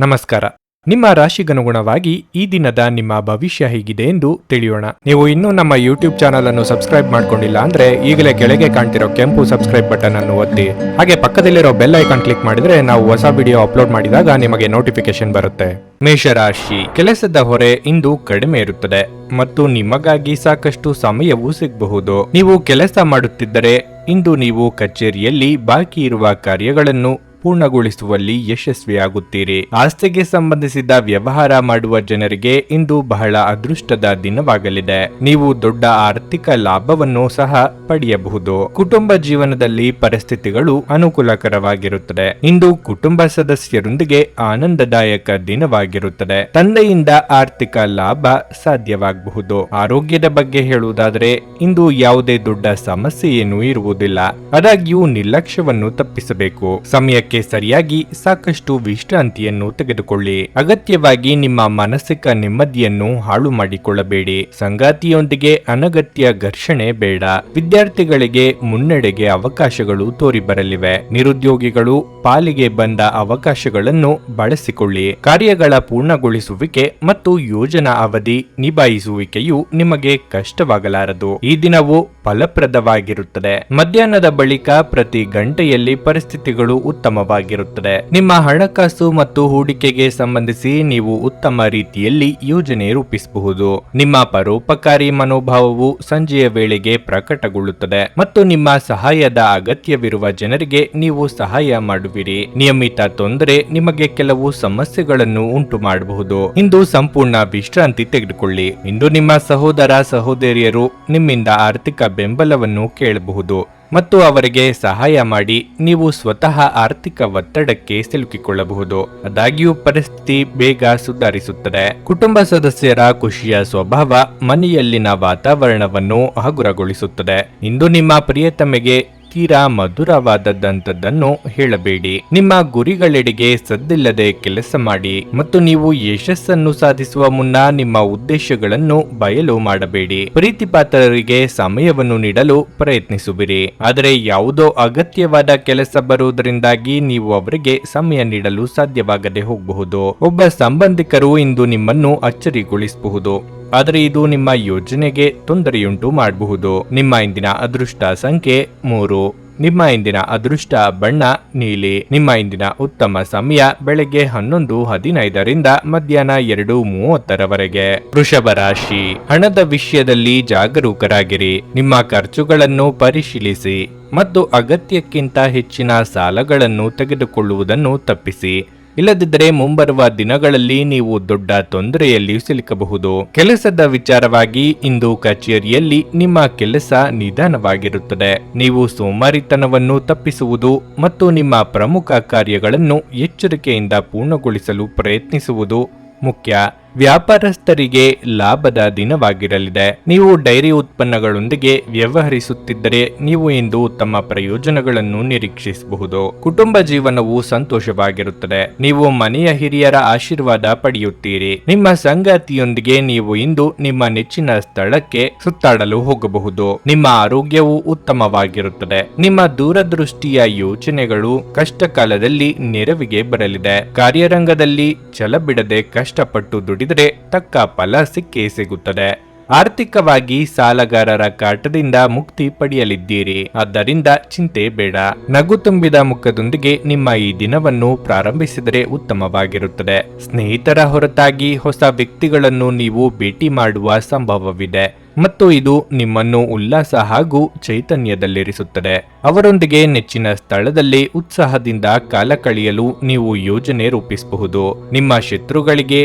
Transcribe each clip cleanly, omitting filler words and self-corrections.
ನಮಸ್ಕಾರ. ನಿಮ್ಮ ರಾಶಿಗನುಗುಣವಾಗಿ ಈ ದಿನದ ನಿಮ್ಮ ಭವಿಷ್ಯ ಹೇಗಿದೆ ಎಂದು ತಿಳಿಯೋಣ. ನೀವು ಇನ್ನೂ ನಮ್ಮ ಯೂಟ್ಯೂಬ್ ಚಾನಲ್ ಅನ್ನು ಸಬ್ಸ್ಕ್ರೈಬ್ ಮಾಡ್ಕೊಂಡಿಲ್ಲ ಅಂದ್ರೆ ಈಗಲೇ ಕೆಳಗೆ ಕಾಣ್ತಿರೋ ಕೆಂಪು ಸಬ್ಸ್ಕ್ರೈಬ್ ಬಟನ್ ಅನ್ನು ಒತ್ತಿ, ಹಾಗೆ ಪಕ್ಕದಲ್ಲಿರೋ ಬೆಲ್ ಐಕಾನ್ ಕ್ಲಿಕ್ ಮಾಡಿದ್ರೆ ನಾವು ಹೊಸ ವಿಡಿಯೋ ಅಪ್ಲೋಡ್ ಮಾಡಿದಾಗ ನಿಮಗೆ ನೋಟಿಫಿಕೇಶನ್ ಬರುತ್ತೆ. ಮೇಷರಾಶಿ, ಕೆಲಸದ ಹೊರೆ ಇಂದು ಕಡಿಮೆ ಇರುತ್ತದೆ ಮತ್ತು ನಿಮಗಾಗಿ ಸಾಕಷ್ಟು ಸಮಯವೂ ಸಿಗಬಹುದು. ನೀವು ಕೆಲಸ ಮಾಡುತ್ತಿದ್ದರೆ ಇಂದು ನೀವು ಕಚೇರಿಯಲ್ಲಿ ಬಾಕಿ ಇರುವ ಕಾರ್ಯಗಳನ್ನು ಪೂರ್ಣಗೊಳಿಸುವಲ್ಲಿ ಯಶಸ್ವಿಯಾಗುತ್ತೀರಿ. ಆಸ್ತಿಗೆ ಸಂಬಂಧಿಸಿದ ವ್ಯವಹಾರ ಮಾಡುವ ಜನರಿಗೆ ಇಂದು ಬಹಳ ಅದೃಷ್ಟದ ದಿನವಾಗಲಿದೆ. ನೀವು ದೊಡ್ಡ ಆರ್ಥಿಕ ಲಾಭವನ್ನು ಸಹ ಪಡೆಯಬಹುದು. ಕುಟುಂಬ ಜೀವನದಲ್ಲಿ ಪರಿಸ್ಥಿತಿಗಳು ಅನುಕೂಲಕರವಾಗಿರುತ್ತದೆ. ಇಂದು ಕುಟುಂಬ ಸದಸ್ಯರೊಂದಿಗೆ ಆನಂದದಾಯಕ ದಿನವಾಗಿರುತ್ತದೆ. ತಂದೆಯಿಂದ ಆರ್ಥಿಕ ಲಾಭ ಸಾಧ್ಯವಾಗಬಹುದು. ಆರೋಗ್ಯದ ಬಗ್ಗೆ ಹೇಳುವುದಾದರೆ ಇಂದು ಯಾವುದೇ ದೊಡ್ಡ ಸಮಸ್ಯೆ ಏನೂ ಇರುವುದಿಲ್ಲ. ಆದಾಗ್ಯೂ ನಿರ್ಲಕ್ಷ್ಯವನ್ನು ತಪ್ಪಿಸಬೇಕು. ಸಮಯಕ್ಕೆ ಸರಿಯಾಗಿ ಸಾಕಷ್ಟು ವಿಶ್ರಾಂತಿಯನ್ನು ತೆಗೆದುಕೊಳ್ಳಿ. ಅಗತ್ಯವಾಗಿ ನಿಮ್ಮ ಮಾನಸಿಕ ನೆಮ್ಮದಿಯನ್ನು ಹಾಳು ಮಾಡಿಕೊಳ್ಳಬೇಡಿ. ಸಂಗಾತಿಯೊಂದಿಗೆ ಅನಗತ್ಯ ಘರ್ಷಣೆ ಬೇಡ. ವಿದ್ಯಾರ್ಥಿಗಳಿಗೆ ಮುನ್ನಡೆಗೆ ಅವಕಾಶಗಳು ತೋರಿಬರಲಿವೆ. ನಿರುದ್ಯೋಗಿಗಳು ಪಾಲಿಗೆ ಬಂದ ಅವಕಾಶಗಳನ್ನು ಬಳಸಿಕೊಳ್ಳಿ. ಕಾರ್ಯಗಳ ಪೂರ್ಣಗೊಳಿಸುವಿಕೆ ಮತ್ತು ಯೋಜನಾ ಅವಧಿ ನಿಭಾಯಿಸುವಿಕೆಯು ನಿಮಗೆ ಕಷ್ಟವಾಗಲಾರದು. ಈ ದಿನವು ಫಲಪ್ರದವಾಗಿರುತ್ತದೆ. ಮಧ್ಯಾಹ್ನದ ಬಳಿಕ ಪ್ರತಿ ಗಂಟೆಯಲ್ಲಿ ಪರಿಸ್ಥಿತಿಗಳು ಉತ್ತಮವಾಗಿರುತ್ತದೆ. ನಿಮ್ಮ ಹಣಕಾಸು ಮತ್ತು ಹೂಡಿಕೆಗೆ ಸಂಬಂಧಿಸಿ ನೀವು ಉತ್ತಮ ರೀತಿಯಲ್ಲಿ ಯೋಜನೆ ರೂಪಿಸಬಹುದು. ನಿಮ್ಮ ಪರೋಪಕಾರಿ ಮನೋಭಾವವು ಸಂಜೆಯ ವೇಳೆಗೆ ಪ್ರಕಟಗೊಳ್ಳುತ್ತದೆ ಮತ್ತು ನಿಮ್ಮ ಸಹಾಯದ ಅಗತ್ಯವಿರುವ ಜನರಿಗೆ ನೀವು ಸಹಾಯ ಮಾಡುವಿರಿ. ನಿಯಮಿತ ತೊಂದರೆ ನಿಮಗೆ ಕೆಲವು ಸಮಸ್ಯೆಗಳನ್ನು ಉಂಟು ಮಾಡಬಹುದು. ಇಂದು ಸಂಪೂರ್ಣ ವಿಶ್ರಾಂತಿ ತೆಗೆದುಕೊಳ್ಳಿ. ಇಂದು ನಿಮ್ಮ ಸಹೋದರ ಸಹೋದರಿಯರು ನಿಮ್ಮಿಂದ ಆರ್ಥಿಕ ಬೆಂಬಲವನ್ನು ಕೇಳಬಹುದು ಮತ್ತು ಅವರಿಗೆ ಸಹಾಯ ಮಾಡಿ ನೀವು ಸ್ವತಃ ಆರ್ಥಿಕ ಒತ್ತಡಕ್ಕೆ ಸಿಲುಕಿಕೊಳ್ಳಬಹುದು. ಆದಾಗ್ಯೂ ಪರಿಸ್ಥಿತಿ ಬೇಗ ಸುಧಾರಿಸುತ್ತದೆ. ಕುಟುಂಬ ಸದಸ್ಯರ ಖುಷಿಯ ಸ್ವಭಾವ ಮನೆಯಲ್ಲಿನ ವಾತಾವರಣವನ್ನು ಹಗುರಗೊಳಿಸುತ್ತದೆ. ಇಂದು ನಿಮ್ಮ ಪ್ರಿಯತಮೆಗೆ ತೀರಾ ಮಧುರವಾದದ್ದನ್ನು ಹೇಳಬೇಡಿ. ನಿಮ್ಮ ಗುರಿಗಳೆಡೆಗೆ ಸದ್ದಿಲ್ಲದೆ ಕೆಲಸ ಮಾಡಿ ಮತ್ತು ನೀವು ಯಶಸ್ಸನ್ನು ಸಾಧಿಸುವ ಮುನ್ನ ನಿಮ್ಮ ಉದ್ದೇಶಗಳನ್ನು ಬಯಲು ಮಾಡಬೇಡಿ. ಪ್ರೀತಿಪಾತ್ರರಿಗೆ ಸಮಯವನ್ನು ನೀಡಲು ಪ್ರಯತ್ನಿಸುವಿರಿ, ಆದರೆ ಯಾವುದೋ ಅಗತ್ಯವಾದ ಕೆಲಸ ಬರುವುದರಿಂದಾಗಿ ನೀವು ಅವರಿಗೆ ಸಮಯ ನೀಡಲು ಸಾಧ್ಯವಾಗದೆ ಹೋಗಬಹುದು. ಒಬ್ಬ ಸಂಬಂಧಿಕರು ಇಂದು ನಿಮ್ಮನ್ನು ಅಚ್ಚರಿಗೊಳಿಸಬಹುದು, ಆದರೆ ಇದು ನಿಮ್ಮ ಯೋಜನೆಗೆ ತೊಂದರೆಯುಂಟು ಮಾಡಬಹುದು. ನಿಮ್ಮ ಇಂದಿನ ಅದೃಷ್ಟ ಸಂಖ್ಯೆ 3. ನಿಮ್ಮ ಇಂದಿನ ಅದೃಷ್ಟ ಬಣ್ಣ ನೀಲಿ. ನಿಮ್ಮ ಇಂದಿನ ಉತ್ತಮ ಸಮಯ ಬೆಳಗ್ಗೆ 11:15ರಿಂದ ಮಧ್ಯಾಹ್ನ 2:30ರವರೆಗೆ. ವೃಷಭ ರಾಶಿ, ಹಣದ ವಿಷಯದಲ್ಲಿ ಜಾಗರೂಕರಾಗಿರಿ. ನಿಮ್ಮ ಖರ್ಚುಗಳನ್ನು ಪರಿಶೀಲಿಸಿ ಮತ್ತು ಅಗತ್ಯಕ್ಕಿಂತ ಹೆಚ್ಚಿನ ಸಾಲಗಳನ್ನು ತೆಗೆದುಕೊಳ್ಳುವುದನ್ನು ತಪ್ಪಿಸಿ. ಇಲ್ಲದಿದ್ದರೆ ಮುಂಬರುವ ದಿನಗಳಲ್ಲಿ ನೀವು ದೊಡ್ಡ ತೊಂದರೆಯಲ್ಲಿ ಸಿಲುಕಬಹುದು. ಕೆಲಸದ ವಿಚಾರವಾಗಿ ಇಂದು ಕಚೇರಿಯಲ್ಲಿ ನಿಮ್ಮ ಕೆಲಸ ನಿಧಾನವಾಗಿರುತ್ತದೆ. ನೀವು ಸೋಮಾರಿತನವನ್ನು ತಪ್ಪಿಸುವುದು ಮತ್ತು ನಿಮ್ಮ ಪ್ರಮುಖ ಕಾರ್ಯಗಳನ್ನು ಎಚ್ಚರಿಕೆಯಿಂದ ಪೂರ್ಣಗೊಳಿಸಲು ಪ್ರಯತ್ನಿಸುವುದು ಮುಖ್ಯ. ವ್ಯಾಪಾರಸ್ಥರಿಗೆ ಲಾಭದ ದಿನವಾಗಿರಲಿದೆ. ನೀವು ಡೈರಿ ಉತ್ಪನ್ನಗಳೊಂದಿಗೆ ವ್ಯವಹರಿಸುತ್ತಿದ್ದರೆ ನೀವು ಇಂದು ಉತ್ತಮ ಪ್ರಯೋಜನಗಳನ್ನು ನಿರೀಕ್ಷಿಸಬಹುದು. ಕುಟುಂಬ ಜೀವನವು ಸಂತೋಷವಾಗಿರುತ್ತದೆ. ನೀವು ಮನೆಯ ಹಿರಿಯರ ಆಶೀರ್ವಾದ ಪಡೆಯುತ್ತೀರಿ. ನಿಮ್ಮ ಸಂಗಾತಿಯೊಂದಿಗೆ ನೀವು ಇಂದು ನಿಮ್ಮ ನೆಚ್ಚಿನ ಸ್ಥಳಕ್ಕೆ ಸುತ್ತಾಡಲು ಹೋಗಬಹುದು. ನಿಮ್ಮ ಆರೋಗ್ಯವು ಉತ್ತಮವಾಗಿರುತ್ತದೆ. ನಿಮ್ಮ ದೂರದೃಷ್ಟಿಯ ಯೋಚನೆಗಳು ಕಷ್ಟ ಕಾಲದಲ್ಲಿ ನೆರವಿಗೆ ಬರಲಿದೆ. ಕಾರ್ಯರಂಗದಲ್ಲಿ ಛಲಬಿಡದೆ ಕಷ್ಟಪಟ್ಟು ದುಡಿದರೆ ತಕ್ಕ ಫಲ ಸಿಕ್ಕೇ ಸಿಗುತ್ತದೆ. ಆರ್ಥಿಕವಾಗಿ ಸಾಲಗಾರರ ಕಾಟದಿಂದ ಮುಕ್ತಿ ಪಡೆಯಲಿದ್ದೀರಿ, ಆದ್ದರಿಂದ ಚಿಂತೆ ಬೇಡ. ನಗು ತುಂಬಿದ ಮುಖದೊಂದಿಗೆ ನಿಮ್ಮ ಈ ದಿನವನ್ನು ಪ್ರಾರಂಭಿಸಿದರೆ ಉತ್ತಮವಾಗಿರುತ್ತದೆ. ಸ್ನೇಹಿತರ ಹೊರತಾಗಿ ಹೊಸ ವ್ಯಕ್ತಿಗಳನ್ನು ನೀವು ಭೇಟಿ ಮಾಡುವ ಸಂಭವವಿದೆ ಮತ್ತು ಇದು ನಿಮ್ಮನ್ನು ಉಲ್ಲಾಸ ಹಾಗೂ ಚೈತನ್ಯದಲ್ಲಿರಿಸುತ್ತದೆ. ಅವರೊಂದಿಗೆ ನೆಚ್ಚಿನ ಸ್ಥಳದಲ್ಲಿ ಉತ್ಸಾಹದಿಂದ ಕಾಲ ಕಳೆಯಲು ನೀವು ಯೋಜನೆ ರೂಪಿಸಬಹುದು. ನಿಮ್ಮ ಶತ್ರುಗಳಿಗೆ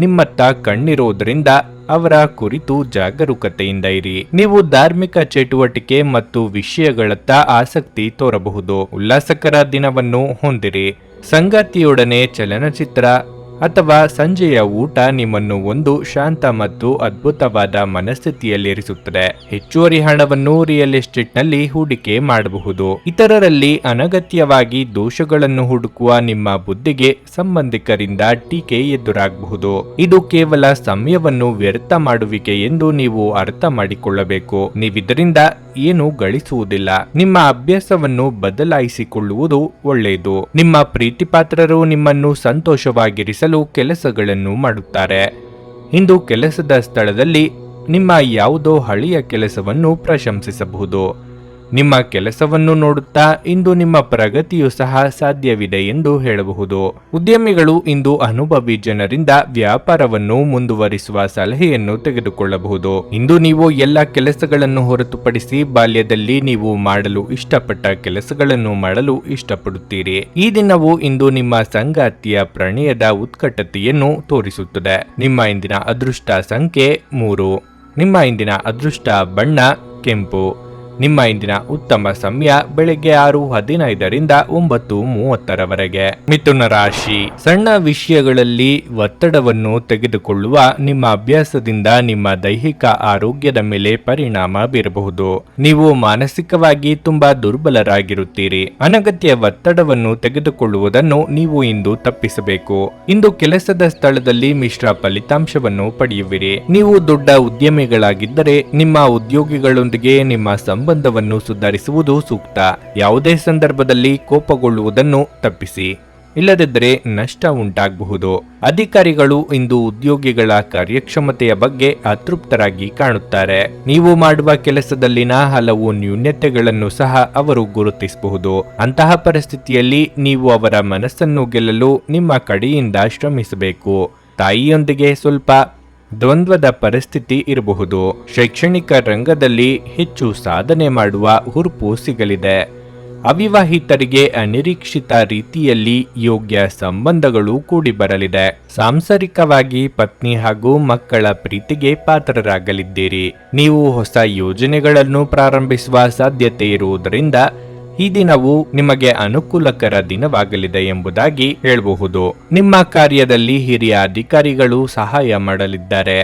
ನಿಮ್ಮತ್ತ ಕಣ್ಣಿರೋದ್ರಿಂದ ಅವರ ಕುರಿತು ಜಾಗರೂಕತೆಯಿಂದ ಇರಿ. ನೀವು ಧಾರ್ಮಿಕ ಚಟುವಟಿಕೆ ಮತ್ತು ವಿಷಯಗಳತ್ತ ಆಸಕ್ತಿ ತೋರಬಹುದು. ಉಲ್ಲಾಸಕರ ದಿನವನ್ನು ಹೊಂದಿರಿ. ಸಂಗಾತಿಯೊಡನೆ ಚಲನಚಿತ್ರ ಅಥವಾ ಸಂಜೆಯ ಊಟ ನಿಮ್ಮನ್ನು ಒಂದು ಶಾಂತ ಮತ್ತು ಅದ್ಭುತವಾದ ಮನಸ್ಥಿತಿಯಲ್ಲಿರಿಸುತ್ತದೆ. ಹೆಚ್ಚುವರಿ ಹಣವನ್ನು ರಿಯಲ್ ಎಸ್ಟೇಟ್ನಲ್ಲಿ ಹೂಡಿಕೆ ಮಾಡಬಹುದು. ಇತರರಲ್ಲಿ ಅನಗತ್ಯವಾಗಿ ದೋಷಗಳನ್ನು ಹುಡುಕುವ ನಿಮ್ಮ ಬುದ್ಧಿಗೆ ಸಂಬಂಧಿಕರಿಂದ ಟೀಕೆ ಎದುರಾಗಬಹುದು. ಇದು ಕೇವಲ ಸಮಯವನ್ನು ವ್ಯರ್ಥ ಮಾಡುವಿಕೆ ಎಂದು ನೀವು ಅರ್ಥ ಮಾಡಿಕೊಳ್ಳಬೇಕು. ನೀವಿದರಿಂದ ಏನು ಗಳಿಸುವುದಿಲ್ಲ. ನಿಮ್ಮ ಅಭ್ಯಾಸವನ್ನು ಬದಲಾಯಿಸಿಕೊಳ್ಳುವುದು ಒಳ್ಳೆಯದು. ನಿಮ್ಮ ಪ್ರೀತಿಪಾತ್ರರು ನಿಮ್ಮನ್ನು ಸಂತೋಷವಾಗಿರಿಸಲು ಕೆಲಸಗಳನ್ನು ಮಾಡುತ್ತಾರೆ. ಇಂದು ಕೆಲಸದ ಸ್ಥಳದಲ್ಲಿ ನಿಮ್ಮ ಯಾವುದೋ ಹಳೆಯ ಕೆಲಸವನ್ನು ಪ್ರಶಂಸಿಸಬಹುದು. ನಿಮ್ಮ ಕೆಲಸವನ್ನು ನೋಡುತ್ತಾ ಇಂದು ನಿಮ್ಮ ಪ್ರಗತಿಯು ಸಹ ಸಾಧ್ಯವಿದೆ ಎಂದು ಹೇಳಬಹುದು. ಉದ್ಯಮಿಗಳು ಇಂದು ಅನುಭವಿ ಜನರಿಂದ ವ್ಯಾಪಾರವನ್ನು ಮುಂದುವರಿಸುವ ಸಲಹೆಯನ್ನು ತೆಗೆದುಕೊಳ್ಳಬಹುದು. ಇಂದು ನೀವು ಎಲ್ಲ ಕೆಲಸಗಳನ್ನು ಹೊರತುಪಡಿಸಿ ಬಾಲ್ಯದಲ್ಲಿ ನೀವು ಮಾಡಲು ಇಷ್ಟಪಟ್ಟ ಕೆಲಸಗಳನ್ನು ಮಾಡಲು ಇಷ್ಟಪಡುತ್ತೀರಿ. ಈ ದಿನವು ಇಂದು ನಿಮ್ಮ ಸಂಗಾತಿಯ ಪ್ರಣಯದ ಉತ್ಕಟತೆಯನ್ನು ತೋರಿಸುತ್ತದೆ. ನಿಮ್ಮ ಇಂದಿನ ಅದೃಷ್ಟ ಸಂಖ್ಯೆ 3. ನಿಮ್ಮ ಇಂದಿನ ಅದೃಷ್ಟ ಬಣ್ಣ ಕೆಂಪು. ನಿಮ್ಮ ಇಂದಿನ ಉತ್ತಮ ಸಮಯ ಬೆಳಗ್ಗೆ 6:15ರಿಂದ 9:30ರವರೆಗೆ. ಮಿಥುನ ರಾಶಿ. ಸಣ್ಣ ವಿಷಯಗಳಲ್ಲಿ ಒತ್ತಡವನ್ನು ತೆಗೆದುಕೊಳ್ಳುವ ನಿಮ್ಮ ಅಭ್ಯಾಸದಿಂದ ನಿಮ್ಮ ದೈಹಿಕ ಆರೋಗ್ಯದ ಮೇಲೆ ಪರಿಣಾಮ ಬೀರಬಹುದು. ನೀವು ಮಾನಸಿಕವಾಗಿ ತುಂಬಾ ದುರ್ಬಲರಾಗಿರುತ್ತೀರಿ. ಅನಗತ್ಯ ಒತ್ತಡವನ್ನು ತೆಗೆದುಕೊಳ್ಳುವುದನ್ನು ನೀವು ಇಂದು ತಪ್ಪಿಸಬೇಕು. ಇಂದು ಕೆಲಸದ ಸ್ಥಳದಲ್ಲಿ ಮಿಶ್ರ ಫಲಿತಾಂಶವನ್ನು ಪಡೆಯುವಿರಿ. ನೀವು ದೊಡ್ಡ ಉದ್ಯಮಿಗಳಾಗಿದ್ದರೆ ನಿಮ್ಮ ಉದ್ಯೋಗಿಗಳೊಂದಿಗೆ ನಿಮ್ಮ ಸಂಬಂಧವನ್ನು ಸುಧಾರಿಸುವುದು ಸೂಕ್ತ. ಯಾವುದೇ ಸಂದರ್ಭದಲ್ಲಿ ಕೋಪಗೊಳ್ಳುವುದನ್ನು ತಪ್ಪಿಸಿ, ಇಲ್ಲದಿದ್ದರೆ ನಷ್ಟ ಉಂಟಾಗಬಹುದು. ಅಧಿಕಾರಿಗಳು ಇಂದು ಉದ್ಯೋಗಿಗಳ ಕಾರ್ಯಕ್ಷಮತೆಯ ಬಗ್ಗೆ ಅತೃಪ್ತರಾಗಿ ಕಾಣುತ್ತಾರೆ. ನೀವು ಮಾಡುವ ಕೆಲಸದಲ್ಲಿನ ಹಲವು ನ್ಯೂನತೆಗಳನ್ನು ಸಹ ಅವರು ಗುರುತಿಸಬಹುದು. ಅಂತಹ ಪರಿಸ್ಥಿತಿಯಲ್ಲಿ ನೀವು ಅವರ ಮನಸ್ಸನ್ನು ಗೆಲ್ಲಲು ನಿಮ್ಮ ಕಡೆಯಿಂದ ಶ್ರಮಿಸಬೇಕು. ತಾಯಿಯೊಂದಿಗೆ ಸ್ವಲ್ಪ ದ್ವಂದ್ವದ ಪರಿಸ್ಥಿತಿ ಇರಬಹುದು. ಶೈಕ್ಷಣಿಕ ರಂಗದಲ್ಲಿ ಹೆಚ್ಚು ಸಾಧನೆ ಮಾಡುವ ಹುರುಪು ಸಿಗಲಿದೆ. ಅವಿವಾಹಿತರಿಗೆ ಅನಿರೀಕ್ಷಿತ ರೀತಿಯಲ್ಲಿ ಯೋಗ್ಯ ಸಂಬಂಧಗಳು ಕೂಡಿ ಬರಲಿದೆ. ಸಾಂಸಾರಿಕವಾಗಿ ಪತ್ನಿ ಹಾಗೂ ಮಕ್ಕಳ ಪ್ರೀತಿಗೆ ಪಾತ್ರರಾಗಲಿದ್ದೀರಿ. ನೀವು ಹೊಸ ಯೋಜನೆಗಳನ್ನು ಪ್ರಾರಂಭಿಸುವ ಸಾಧ್ಯತೆ ಇರುವುದರಿಂದ ಈ ದಿನವು ನಿಮಗೆ ಅನುಕೂಲಕರ ದಿನವಾಗಲಿದೆ ಎಂಬುದಾಗಿ ಹೇಳಬಹುದು. ನಿಮ್ಮ ಕಾರ್ಯದಲ್ಲಿ ಹಿರಿಯ ಅಧಿಕಾರಿಗಳು ಸಹಾಯ ಮಾಡಲಿದ್ದಾರೆ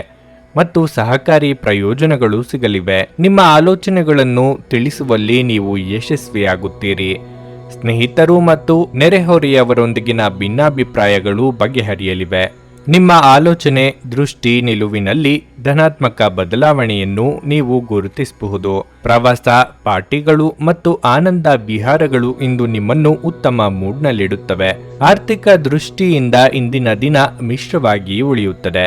ಮತ್ತು ಸಹಕಾರಿ ಪ್ರಯೋಜನಗಳು ಸಿಗಲಿವೆ. ನಿಮ್ಮ ಆಲೋಚನೆಗಳನ್ನು ತಿಳಿಸುವಲ್ಲಿ ನೀವು ಯಶಸ್ವಿಯಾಗುತ್ತೀರಿ. ಸ್ನೇಹಿತರು ಮತ್ತು ನೆರೆಹೊರೆಯವರೊಂದಿಗಿನ ಭಿನ್ನಾಭಿಪ್ರಾಯಗಳು ಬಗೆಹರಿಯಲಿವೆ. ನಿಮ್ಮ ಆಲೋಚನೆ, ದೃಷ್ಟಿ, ನಿಲುವಿನಲ್ಲಿ ಧನಾತ್ಮಕ ಬದಲಾವಣೆಯನ್ನು ನೀವು ಗುರುತಿಸಬಹುದು. ಪ್ರವಾಸ, ಪಾರ್ಟಿಗಳು ಮತ್ತು ಆನಂದ ವಿಹಾರಗಳು ಇಂದು ನಿಮ್ಮನ್ನು ಉತ್ತಮ ಮೂಡ್ನಲ್ಲಿಡುತ್ತವೆ. ಆರ್ಥಿಕ ದೃಷ್ಟಿಯಿಂದ ಇಂದಿನ ದಿನ ಮಿಶ್ರವಾಗಿ ಉಳಿಯುತ್ತದೆ.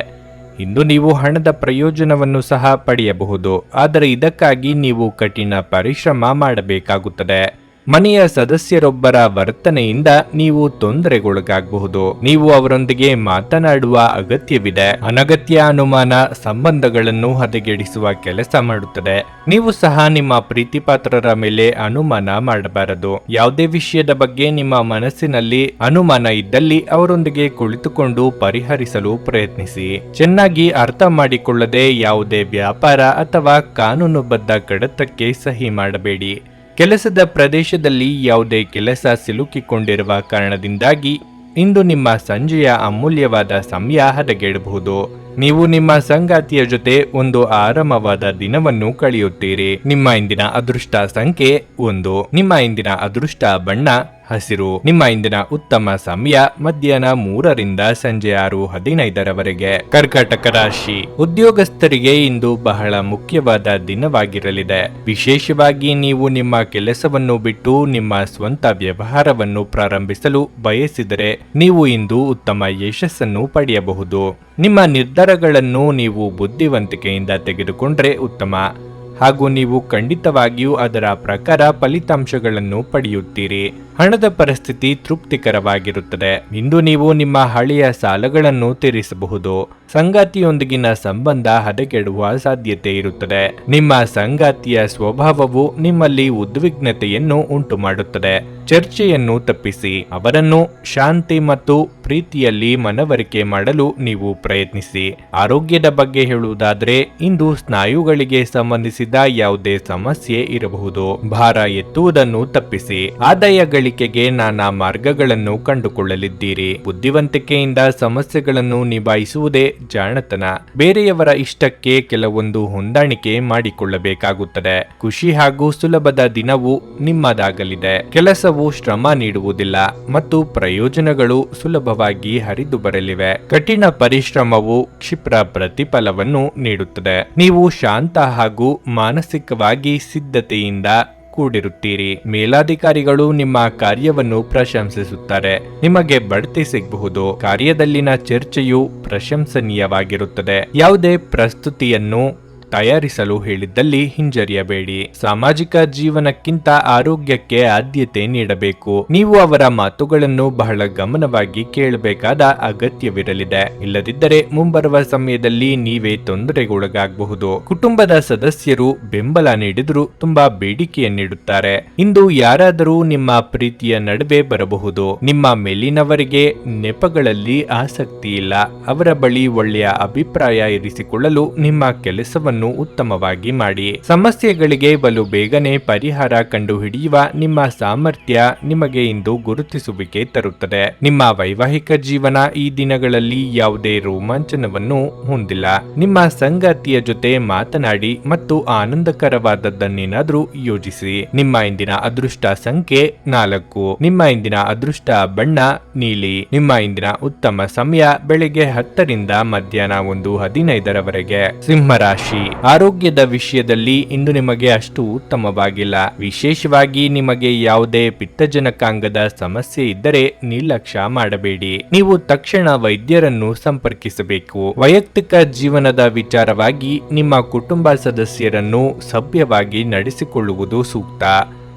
ಇಂದು ನೀವು ಹಣದ ಪ್ರಯೋಜನವನ್ನು ಸಹ ಪಡೆಯಬಹುದು, ಆದರೆ ಇದಕ್ಕಾಗಿ ನೀವು ಕಠಿಣ ಪರಿಶ್ರಮ ಮಾಡಬೇಕಾಗುತ್ತದೆ. ಮನೆಯ ಸದಸ್ಯರೊಬ್ಬರ ವರ್ತನೆಯಿಂದ ನೀವು ತೊಂದರೆಗೊಳಗಾಗಬಹುದು. ನೀವು ಅವರೊಂದಿಗೆ ಮಾತನಾಡುವ ಅಗತ್ಯವಿದೆ. ಅನಗತ್ಯ ಅನುಮಾನ ಸಂಬಂಧಗಳನ್ನು ಹದಗೆಡಿಸುವ ಕೆಲಸ ಮಾಡುತ್ತದೆ. ನೀವು ಸಹ ನಿಮ್ಮ ಪ್ರೀತಿಪಾತ್ರರ ಮೇಲೆ ಅನುಮಾನ ಮಾಡಬಾರದು. ಯಾವುದೇ ವಿಷಯದ ಬಗ್ಗೆ ನಿಮ್ಮ ಮನಸ್ಸಿನಲ್ಲಿ ಅನುಮಾನ ಇದ್ದಲ್ಲಿ ಅವರೊಂದಿಗೆ ಕುಳಿತುಕೊಂಡು ಪರಿಹರಿಸಲು ಪ್ರಯತ್ನಿಸಿ. ಚೆನ್ನಾಗಿ ಅರ್ಥ ಮಾಡಿಕೊಳ್ಳದೆ ಯಾವುದೇ ವ್ಯಾಪಾರ ಅಥವಾ ಕಾನೂನುಬದ್ಧ ಕಡತಕ್ಕೆ ಸಹಿ ಮಾಡಬೇಡಿ. ಕೆಲಸದ ಪ್ರದೇಶದಲ್ಲಿ ಯಾವುದೇ ಕೆಲಸ ಸಿಲುಕಿಕೊಂಡಿರುವ ಕಾರಣದಿಂದಾಗಿ ಇಂದು ನಿಮ್ಮ ಸಂಜೆಯ ಅಮೂಲ್ಯವಾದ ಸಮಯ ಹದಗೆಡಬಹುದು. ನೀವು ನಿಮ್ಮ ಸಂಗಾತಿಯ ಜೊತೆ ಒಂದು ಆರಾಮವಾದ ದಿನವನ್ನು ಕಳೆಯುತ್ತೀರಿ. ನಿಮ್ಮ ಇಂದಿನ ಅದೃಷ್ಟ ಸಂಖ್ಯೆ 1. ನಿಮ್ಮ ಇಂದಿನ ಅದೃಷ್ಟ ಬಣ್ಣ ಹಸಿರು. ನಿಮ್ಮ ಇಂದಿನ ಉತ್ತಮ ಸಮಯ ಮಧ್ಯಾಹ್ನ 3ರಿಂದ ಸಂಜೆ 6:15ರವರೆಗೆ. ಕರ್ಕಾಟಕ ರಾಶಿ. ಉದ್ಯೋಗಸ್ಥರಿಗೆ ಇಂದು ಬಹಳ ಮುಖ್ಯವಾದ ದಿನವಾಗಿರಲಿದೆ. ವಿಶೇಷವಾಗಿ ನೀವು ನಿಮ್ಮ ಕೆಲಸವನ್ನು ಬಿಟ್ಟು ನಿಮ್ಮ ಸ್ವಂತ ವ್ಯವಹಾರವನ್ನು ಪ್ರಾರಂಭಿಸಲು ಬಯಸಿದರೆ ನೀವು ಇಂದು ಉತ್ತಮ ಯಶಸ್ಸನ್ನು ಪಡೆಯಬಹುದು. ನಿಮ್ಮ ನಿರ್ಧಾರಗಳನ್ನು ನೀವು ಬುದ್ಧಿವಂತಿಕೆಯಿಂದ ತೆಗೆದುಕೊಂಡ್ರೆ ಉತ್ತಮ, ಹಾಗೂ ನೀವು ಖಂಡಿತವಾಗಿಯೂ ಅದರ ಪ್ರಕಾರ ಫಲಿತಾಂಶಗಳನ್ನು ಪಡೆಯುತ್ತೀರಿ. ಹಣದ ಪರಿಸ್ಥಿತಿ ತೃಪ್ತಿಕರವಾಗಿರುತ್ತದೆ. ಇಂದು ನೀವು ನಿಮ್ಮ ಹಳೆಯ ಸಾಲಗಳನ್ನು ತೀರಿಸಬಹುದು. ಸಂಗಾತಿಯೊಂದಿಗಿನ ಸಂಬಂಧ ಹದಗೆಡುವ ಸಾಧ್ಯತೆ ಇರುತ್ತದೆ. ನಿಮ್ಮ ಸಂಗಾತಿಯ ಸ್ವಭಾವವು ನಿಮ್ಮಲ್ಲಿ ಉದ್ವಿಗ್ನತೆಯನ್ನು ಉಂಟುಮಾಡುತ್ತದೆ. ಚರ್ಚೆಯನ್ನು ತಪ್ಪಿಸಿ ಅವರನ್ನು ಶಾಂತಿ ಮತ್ತು ಪ್ರೀತಿಯಲ್ಲಿ ಮನವರಿಕೆ ಮಾಡಲು ನೀವು ಪ್ರಯತ್ನಿಸಿ. ಆರೋಗ್ಯದ ಬಗ್ಗೆ ಹೇಳುವುದಾದರೆ ಇಂದು ಸ್ನಾಯುಗಳಿಗೆ ಸಂಬಂಧಿಸಿದ ಯಾವುದೇ ಸಮಸ್ಯೆ ಇರಬಹುದು. ಭಾರ ಎತ್ತುವುದನ್ನು ತಪ್ಪಿಸಿ ಆದಾಯ ಗಳಿಕೆಗೆ ನಾನಾ ಮಾರ್ಗಗಳನ್ನು ಕಂಡುಕೊಳ್ಳಲಿದ್ದೀರಿ. ಬುದ್ಧಿವಂತಿಕೆಯಿಂದ ಸಮಸ್ಯೆಗಳನ್ನು ನಿಭಾಯಿಸುವುದೇ ಜಾಣತನ. ಬೇರೆಯವರ ಇಷ್ಟಕ್ಕೆ ಕೆಲವೊಂದು ಹೊಂದಾಣಿಕೆ ಮಾಡಿಕೊಳ್ಳಬೇಕಾಗುತ್ತದೆ. ಖುಷಿ ಹಾಗೂ ಸುಲಭದ ದಿನವು ನಿಮ್ಮದಾಗಲಿದೆ. ಕೆಲಸವು ಶ್ರಮ ನೀಡುವುದಿಲ್ಲ ಮತ್ತು ಪ್ರಯೋಜನಗಳು ಸುಲಭವಾಗಿ ಹರಿದು ಬರಲಿವೆ. ಕಠಿಣ ಪರಿಶ್ರಮವು ಕ್ಷಿಪ್ರ ಪ್ರತಿಫಲವನ್ನು ನೀಡುತ್ತದೆ. ನೀವು ಶಾಂತ ಹಾಗೂ ಮಾನಸಿಕವಾಗಿ ಸಿದ್ಧತೆಯಿಂದ ಕೂಡಿರುತ್ತೀರಿ. ಮೇಲಾಧಿಕಾರಿಗಳು ನಿಮ್ಮ ಕಾರ್ಯವನ್ನು ಪ್ರಶಂಸಿಸುತ್ತಾರೆ. ನಿಮಗೆ ಬಡ್ತಿ ಸಿಗಬಹುದು. ಕಾರ್ಯದಲ್ಲಿನ ಚರ್ಚೆಯು ಪ್ರಶಂಸನೀಯವಾಗಿರುತ್ತದೆ. ಯಾವುದೇ ಪ್ರಸ್ತುತಿಯನ್ನು ತಯಾರಿಸಲು ಹೇಳಿದ್ದಲ್ಲಿ ಹಿಂಜರಿಯಬೇಡಿ. ಸಾಮಾಜಿಕ ಜೀವನಕ್ಕಿಂತ ಆರೋಗ್ಯಕ್ಕೆ ಆದ್ಯತೆ ನೀಡಬೇಕು. ನೀವು ಅವರ ಮಾತುಗಳನ್ನು ಬಹಳ ಗಮನವಾಗಿ ಕೇಳಬೇಕಾದ ಅಗತ್ಯವಿರಲಿದೆ. ಇಲ್ಲದಿದ್ದರೆ ಮುಂಬರುವ ಸಮಯದಲ್ಲಿ ನೀವೇ ತೊಂದರೆಗೊಳಗಾಗಬಹುದು. ಕುಟುಂಬದ ಸದಸ್ಯರು ಬೆಂಬಲ ನೀಡಿದರೂ ತುಂಬಾ ಬೇಡಿಕೆಯನ್ನಿಡುತ್ತಾರೆ. ಇಂದು ಯಾರಾದರೂ ನಿಮ್ಮ ಪ್ರೀತಿಯ ನಡುವೆ ಬರಬಹುದು. ನಿಮ್ಮ ಮೇಲಿನವರಿಗೆ ನೆಪಗಳಲ್ಲಿ ಆಸಕ್ತಿ ಇಲ್ಲ. ಅವರ ಬಳಿ ಒಳ್ಳೆಯ ಅಭಿಪ್ರಾಯ ಇರಿಸಿಕೊಳ್ಳಲು ನಿಮ್ಮ ಕೆಲಸವನ್ನು ಉತ್ತಮವಾಗಿ ಮಾಡಿ. ಸಮಸ್ಯೆಗಳಿಗೆ ಬಲು ಬೇಗನೆ ಪರಿಹಾರ ಕಂಡುಹಿಡಿಯುವ ನಿಮ್ಮ ಸಾಮರ್ಥ್ಯ ನಿಮಗೆ ಇಂದು ಗುರುತಿಸುವಿಕೆ ತರುತ್ತದೆ. ನಿಮ್ಮ ವೈವಾಹಿಕ ಜೀವನ ಈ ದಿನಗಳಲ್ಲಿ ಯಾವುದೇ ರೋಮಾಂಚನವನ್ನು ಹೊಂದಿಲ್ಲ. ನಿಮ್ಮ ಸಂಗಾತಿಯ ಜೊತೆ ಮಾತನಾಡಿ ಮತ್ತು ಆನಂದಕರವಾದದ್ದನ್ನೇನಾದ್ರೂ ಯೋಜಿಸಿ. ನಿಮ್ಮ ಇಂದಿನ ಅದೃಷ್ಟ ಸಂಖ್ಯೆ 4. ನಿಮ್ಮ ಇಂದಿನ ಅದೃಷ್ಟ ಬಣ್ಣ ನೀಲಿ. ನಿಮ್ಮ ಇಂದಿನ ಉತ್ತಮ ಸಮಯ ಬೆಳಿಗ್ಗೆ 10 ರಿಂದ ಮಧ್ಯಾಹ್ನ 1:15 ಸಿಂಹರಾಶಿ. ಆರೋಗ್ಯದ ವಿಷಯದಲ್ಲಿ ಇಂದು ನಿಮಗೆ ಅಷ್ಟು ಉತ್ತಮವಾಗಿಲ್ಲ. ವಿಶೇಷವಾಗಿ ನಿಮಗೆ ಯಾವುದೇ ಪಿತ್ತಜನಕಾಂಗದ ಸಮಸ್ಯೆ ಇದ್ದರೆ ನಿರ್ಲಕ್ಷ್ಯ ಮಾಡಬೇಡಿ. ನೀವು ತಕ್ಷಣ ವೈದ್ಯರನ್ನು ಸಂಪರ್ಕಿಸಬೇಕು. ವೈಯಕ್ತಿಕ ಜೀವನದ ವಿಚಾರವಾಗಿ ನಿಮ್ಮ ಕುಟುಂಬ ಸದಸ್ಯರನ್ನು ಸಭ್ಯವಾಗಿ ನಡೆಸಿಕೊಳ್ಳುವುದು ಸೂಕ್ತ.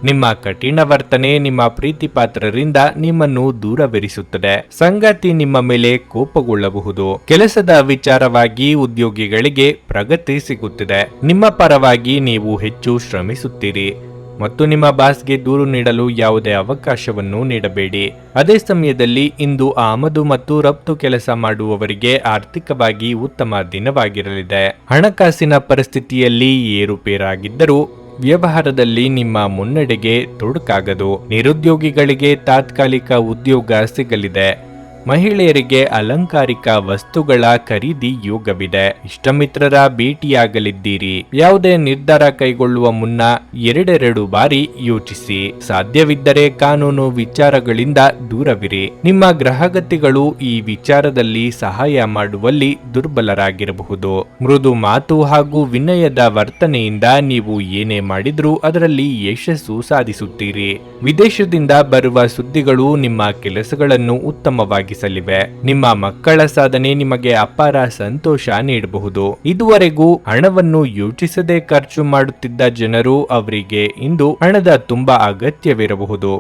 ನಿಮ್ಮ ಕಠಿಣ ವರ್ತನೆ ನಿಮ್ಮ ಪ್ರೀತಿ ಪಾತ್ರರಿಂದ ನಿಮ್ಮನ್ನು ದೂರವಿರಿಸುತ್ತದೆ. ಸಂಗಾತಿ ನಿಮ್ಮ ಮೇಲೆ ಕೋಪಗೊಳ್ಳಬಹುದು. ಕೆಲಸದ ವಿಚಾರವಾಗಿ ಉದ್ಯೋಗಿಗಳಿಗೆ ಪ್ರಗತಿ ಸಿಗುತ್ತಿದೆ. ನಿಮ್ಮ ಪರವಾಗಿ ನೀವು ಹೆಚ್ಚು ಶ್ರಮಿಸುತ್ತೀರಿ ಮತ್ತು ನಿಮ್ಮ ಬಾಸ್ಗೆ ದೂರು ನೀಡಲು ಯಾವುದೇ ಅವಕಾಶವನ್ನು ನೀಡಬೇಡಿ. ಅದೇ ಸಮಯದಲ್ಲಿ ಇಂದು ಆಮದು ಮತ್ತು ರಫ್ತು ಕೆಲಸ ಮಾಡುವವರಿಗೆ ಆರ್ಥಿಕವಾಗಿ ಉತ್ತಮ ದಿನವಾಗಿರಲಿದೆ. ಹಣಕಾಸಿನ ಪರಿಸ್ಥಿತಿಯಲ್ಲಿ ಏರುಪೇರಾಗಿದ್ದರೂ ವ್ಯವಹಾರದಲ್ಲಿ ನಿಮ್ಮ ಮುನ್ನಡೆಗೆ ತೊಡಕಾಗದು. ನಿರುದ್ಯೋಗಿಗಳಿಗೆ ತಾತ್ಕಾಲಿಕ ಉದ್ಯೋಗ ಸಿಗಲಿದೆ. ಮಹಿಳೆಯರಿಗೆ ಅಲಂಕಾರಿಕ ವಸ್ತುಗಳ ಖರೀದಿ ಯೋಗವಿದೆ. ಇಷ್ಟಮಿತ್ರರ ಭೇಟಿಯಾಗಲಿದ್ದೀರಿ. ಯಾವುದೇ ನಿರ್ಧಾರ ಕೈಗೊಳ್ಳುವ ಮುನ್ನ 2 ಬಾರಿ ಯೋಚಿಸಿ. ಸಾಧ್ಯವಿದ್ದರೆ ಕಾನೂನು ವಿಚಾರಗಳಿಂದ ದೂರವಿರಿ. ನಿಮ್ಮ ಗ್ರಹಗತಿಗಳು ಈ ವಿಚಾರದಲ್ಲಿ ಸಹಾಯ ಮಾಡುವಲ್ಲಿ ದುರ್ಬಲರಾಗಿರಬಹುದು. ಮೃದು ಮಾತು ಹಾಗೂ ವಿನಯದ ವರ್ತನೆಯಿಂದ ನೀವು ಏನೇ ಮಾಡಿದ್ರೂ ಅದರಲ್ಲಿ ಯಶಸ್ಸು ಸಾಧಿಸುತ್ತೀರಿ. ವಿದೇಶದಿಂದ ಬರುವ ಸುದ್ದಿಗಳು ನಿಮ್ಮ ಕೆಲಸಗಳನ್ನು ಉತ್ತಮವಾಗಿ ನಿಮ್ಮ ಮಕ್ಕಳ ಸಾಧನೆ ನಿಮಗೆ ಅಪಾರ ಸಂತೋಷ ನೀಡಬಹುದು. ಇದುವರೆಗೂ ಹಣವನ್ನು ಯೋಚಿಸದೆ ಖರ್ಚು ಮಾಡುತ್ತಿದ್ದ ಜನರು ಅವರಿಗೆ ಇಂದು ಹಣದ ತುಂಬಾ ಅಗತ್ಯವಿರಬಹುದು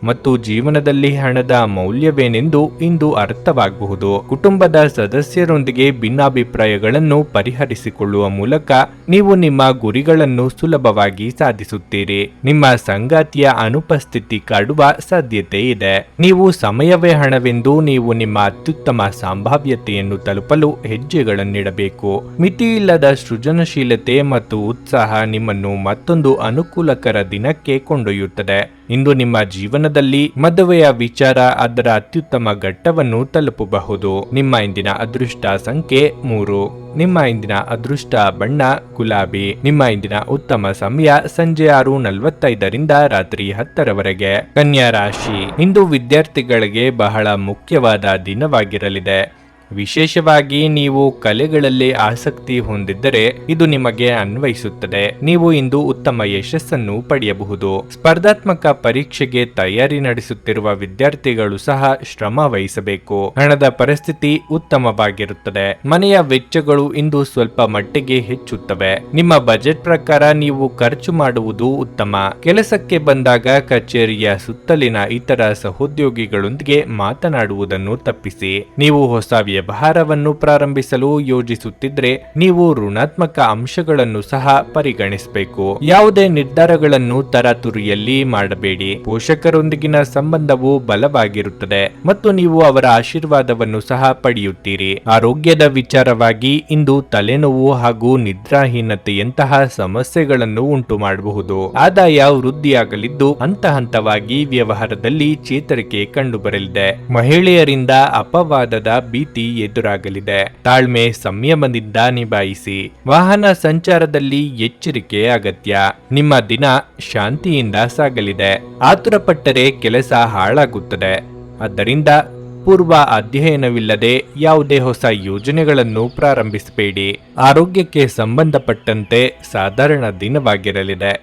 ಮತ್ತು ಜೀವನದಲ್ಲಿ ಹಣದ ಮೌಲ್ಯವೇನೆಂದು ಇಂದು ಅರ್ಥವಾಗಬಹುದು. ಕುಟುಂಬದ ಸದಸ್ಯರೊಂದಿಗೆ ಭಿನ್ನಾಭಿಪ್ರಾಯಗಳನ್ನು ಪರಿಹರಿಸಿಕೊಳ್ಳುವ ಮೂಲಕ ನೀವು ನಿಮ್ಮ ಗುರಿಗಳನ್ನು ಸುಲಭವಾಗಿ ಸಾಧಿಸುತ್ತೀರಿ. ನಿಮ್ಮ ಸಂಗಾತಿಯ ಅನುಪಸ್ಥಿತಿ ಕಾಡುವ ಸಾಧ್ಯತೆ ಇದೆ. ನೀವು ಸಮಯವೇ ಹಣವೆಂದು ನೀವು ನಿಮ್ಮ ಅತ್ಯುತ್ತಮ ಸಂಭಾವ್ಯತೆಯನ್ನು ತಲುಪಲು ಹೆಜ್ಜೆಗಳನ್ನಿಡಬೇಕು. ಮಿತಿಯಿಲ್ಲದ ಸೃಜನಶೀಲತೆ ಮತ್ತು ಉತ್ಸಾಹ ನಿಮ್ಮನ್ನು ಮತ್ತೊಂದು ಅನುಕೂಲಕರ ದಿನಕ್ಕೆ ಕೊಂಡೊಯ್ಯುತ್ತದೆ. ಇಂದು ನಿಮ್ಮ ಜೀವನದಲ್ಲಿ ಮದುವೆಯ ವಿಚಾರ ಅದರ ಅತ್ಯುತ್ತಮ ಘಟ್ಟವನ್ನು ತಲುಪಬಹುದು. ನಿಮ್ಮ ಇಂದಿನ ಅದೃಷ್ಟ ಸಂಖ್ಯೆ 3. ನಿಮ್ಮ ಇಂದಿನ ಅದೃಷ್ಟ ಬಣ್ಣ ಗುಲಾಬಿ. ನಿಮ್ಮ ಇಂದಿನ ಉತ್ತಮ ಸಮಯ ಸಂಜೆ 6:45 ರಿಂದ ರಾತ್ರಿ 10 ಕನ್ಯಾ ರಾಶಿ. ಇಂದು ವಿದ್ಯಾರ್ಥಿಗಳಿಗೆ ಬಹಳ ಮುಖ್ಯವಾದ ದಿನವಾಗಿರಲಿದೆ. ವಿಶೇಷವಾಗಿ ನೀವು ಕಲೆಗಳಲ್ಲಿ ಆಸಕ್ತಿ ಹೊಂದಿದ್ದರೆ ಇದು ನಿಮಗೆ ಅನ್ವಯಿಸುತ್ತದೆ. ನೀವು ಇಂದು ಉತ್ತಮ ಯಶಸ್ಸನ್ನು ಪಡೆಯಬಹುದು. ಸ್ಪರ್ಧಾತ್ಮಕ ಪರೀಕ್ಷೆಗೆ ತಯಾರಿ ನಡೆಸುತ್ತಿರುವ ವಿದ್ಯಾರ್ಥಿಗಳು ಸಹ ಶ್ರಮ ವಹಿಸಬೇಕು. ಹಣದ ಪರಿಸ್ಥಿತಿ ಉತ್ತಮವಾಗಿರುತ್ತದೆ. ಮನೆಯ ವೆಚ್ಚಗಳು ಇಂದು ಸ್ವಲ್ಪ ಮಟ್ಟಿಗೆ ಹೆಚ್ಚುತ್ತವೆ. ನಿಮ್ಮ ಬಜೆಟ್ ಪ್ರಕಾರ ನೀವು ಖರ್ಚು ಮಾಡುವುದು ಉತ್ತಮ. ಕೆಲಸಕ್ಕೆ ಬಂದಾಗ ಕಚೇರಿಯ ಸುತ್ತಲಿನ ಇತರ ಸಹೋದ್ಯೋಗಿಗಳೊಂದಿಗೆ ಮಾತನಾಡುವುದನ್ನು ತಪ್ಪಿಸಿ. ನೀವು ಹೊಸ ವ್ಯವಹಾರವನ್ನು ಪ್ರಾರಂಭಿಸಲು ಯೋಜಿಸುತ್ತಿದ್ರೆ ನೀವು ಋಣಾತ್ಮಕ ಅಂಶಗಳನ್ನು ಸಹ ಪರಿಗಣಿಸಬೇಕು. ಯಾವುದೇ ನಿರ್ಧಾರಗಳನ್ನು ತರಾತುರಿಯಲ್ಲಿ ಮಾಡಬೇಡಿ. ಪೋಷಕರೊಂದಿಗಿನ ಸಂಬಂಧವು ಬಲವಾಗಿರುತ್ತದೆ ಮತ್ತು ನೀವು ಅವರ ಆಶೀರ್ವಾದವನ್ನು ಸಹ ಪಡೆಯುತ್ತೀರಿ. ಆರೋಗ್ಯದ ವಿಚಾರವಾಗಿ ಇಂದು ತಲೆನೋವು ಹಾಗೂ ನಿದ್ರಾಹೀನತೆಯಂತಹ ಸಮಸ್ಯೆಗಳನ್ನು ಉಂಟು ಮಾಡಬಹುದು. ಆದಾಯ ವೃದ್ಧಿಯಾಗಲಿದ್ದು ಹಂತ ಹಂತವಾಗಿ ವ್ಯವಹಾರದಲ್ಲಿ ಚೇತರಿಕೆ ಕಂಡುಬರಲಿದೆ. ಮಹಿಳೆಯರಿಂದ ಅಪವಾದದ ಭೀತಿ ಎದುರಾಗಲಿದೆ. ತಾಳ್ಮೆ ಸಂಯಮದಿಂದ ನಿಭಾಯಿಸಿ. ವಾಹನ ಸಂಚಾರದಲ್ಲಿ ಎಚ್ಚರಿಕೆ ಅಗತ್ಯ. ನಿಮ್ಮ ದಿನ ಶಾಂತಿಯಿಂದ ಸಾಗಲಿದೆ. ಆತುರಪಟ್ಟರೆ ಕೆಲಸ ಹಾಳಾಗುತ್ತದೆ. ಆದ್ದರಿಂದ ಪೂರ್ವ ಅಧ್ಯಯನವಿಲ್ಲದೆ ಯಾವುದೇ ಹೊಸ ಯೋಜನೆಗಳನ್ನು ಪ್ರಾರಂಭಿಸಬೇಡಿ. ಆರೋಗ್ಯಕ್ಕೆ ಸಂಬಂಧಪಟ್ಟಂತೆ ಸಾಧಾರಣ ದಿನವಾಗಿರಲಿದೆ.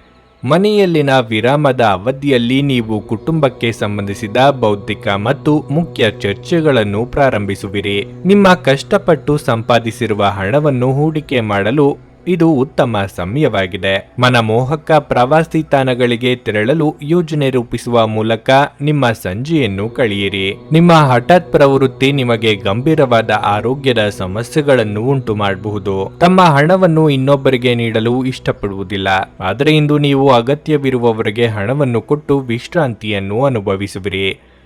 ಮನೆಯಲ್ಲಿನ ವಿರಾಮದ ಅವಧಿಯಲ್ಲಿ ನೀವು ಕುಟುಂಬಕ್ಕೆ ಸಂಬಂಧಿಸಿದ ಬೌದ್ಧಿಕ ಮತ್ತು ಮುಖ್ಯ ಚರ್ಚೆಗಳನ್ನು ಪ್ರಾರಂಭಿಸುವಿರಿ. ನಿಮ್ಮ ಕಷ್ಟಪಟ್ಟು ಸಂಪಾದಿಸಿರುವ ಹಣವನ್ನು ಹೂಡಿಕೆ ಮಾಡಲು ಇದು ಉತ್ತಮ ಸಮಯವಾಗಿದೆ. ಮನಮೋಹಕ ಪ್ರವಾಸಿ ತಾಣಗಳಿಗೆ ತೆರಳಲು ಯೋಜನೆ ರೂಪಿಸುವ ಮೂಲಕ ನಿಮ್ಮ ಸಂಜೆಯನ್ನು ಕಳೆಯಿರಿ. ನಿಮ್ಮ ಹಠಾತ್ ಪ್ರವೃತ್ತಿ ನಿಮಗೆ ಗಂಭೀರವಾದ ಆರೋಗ್ಯದ ಸಮಸ್ಯೆಗಳನ್ನು ಉಂಟು ಮಾಡಬಹುದು. ತಮ್ಮ ಹಣವನ್ನು ಇನ್ನೊಬ್ಬರಿಗೆ ನೀಡಲು ಇಷ್ಟಪಡುವುದಿಲ್ಲ, ಆದರೆ ಇಂದು ನೀವು ಅಗತ್ಯವಿರುವವರಿಗೆ ಹಣವನ್ನು ಕೊಟ್ಟು ವಿಶ್ರಾಂತಿಯನ್ನು ಅನುಭವಿಸುವಿರಿ.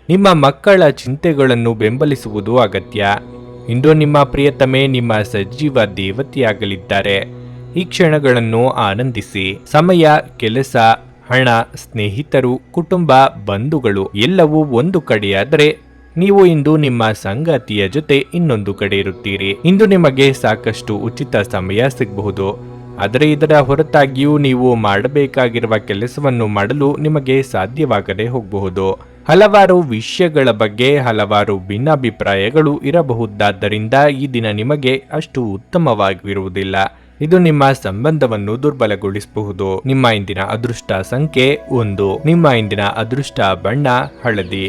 ನಿಮ್ಮ ಮಕ್ಕಳ ಚಿಂತೆಗಳನ್ನು ಬೆಂಬಲಿಸುವುದು ಅಗತ್ಯ. ಇಂದು ನಿಮ್ಮ ಪ್ರಿಯತಮೆ ನಿಮ್ಮ ಸಜೀವ ದೇವತೆಯಾಗಲಿದ್ದಾರೆ. ಈ ಕ್ಷಣಗಳನ್ನು ಆನಂದಿಸಿ. ಸಮಯ, ಕೆಲಸ, ಹಣ, ಸ್ನೇಹಿತರು, ಕುಟುಂಬ, ಬಂಧುಗಳು ಎಲ್ಲವೂ ಒಂದು ಕಡೆಯಾದರೆ ನೀವು ಇಂದು ನಿಮ್ಮ ಸಂಗಾತಿಯ ಜೊತೆ ಇನ್ನೊಂದು ಕಡೆ ಇರುತ್ತೀರಿ. ಇಂದು ನಿಮಗೆ ಸಾಕಷ್ಟು ಉಚಿತ ಸಮಯ ಸಿಗಬಹುದು, ಆದರೆ ಇದರ ಹೊರತಾಗಿಯೂ ನೀವು ಮಾಡಬೇಕಾಗಿರುವ ಕೆಲಸವನ್ನು ಮಾಡಲು ನಿಮಗೆ ಸಾಧ್ಯವಾಗದೆ ಹೋಗಬಹುದು. ಹಲವಾರು ವಿಷಯಗಳ ಬಗ್ಗೆ ಹಲವಾರು ಭಿನ್ನಾಭಿಪ್ರಾಯಗಳು ಇರಬಹುದಾದ್ದರಿಂದ ಈ ದಿನ ನಿಮಗೆ ಅಷ್ಟು ಉತ್ತಮವಾಗಿರುವುದಿಲ್ಲ. ಇದು ನಿಮ್ಮ ಸಂಬಂಧವನ್ನು ದುರ್ಬಲಗೊಳಿಸಬಹುದು. ನಿಮ್ಮ ಇಂದಿನ ಅದೃಷ್ಟ ಸಂಖ್ಯೆ 1. ನಿಮ್ಮ ಇಂದಿನ ಅದೃಷ್ಟ ಬಣ್ಣ ಹಳದಿ.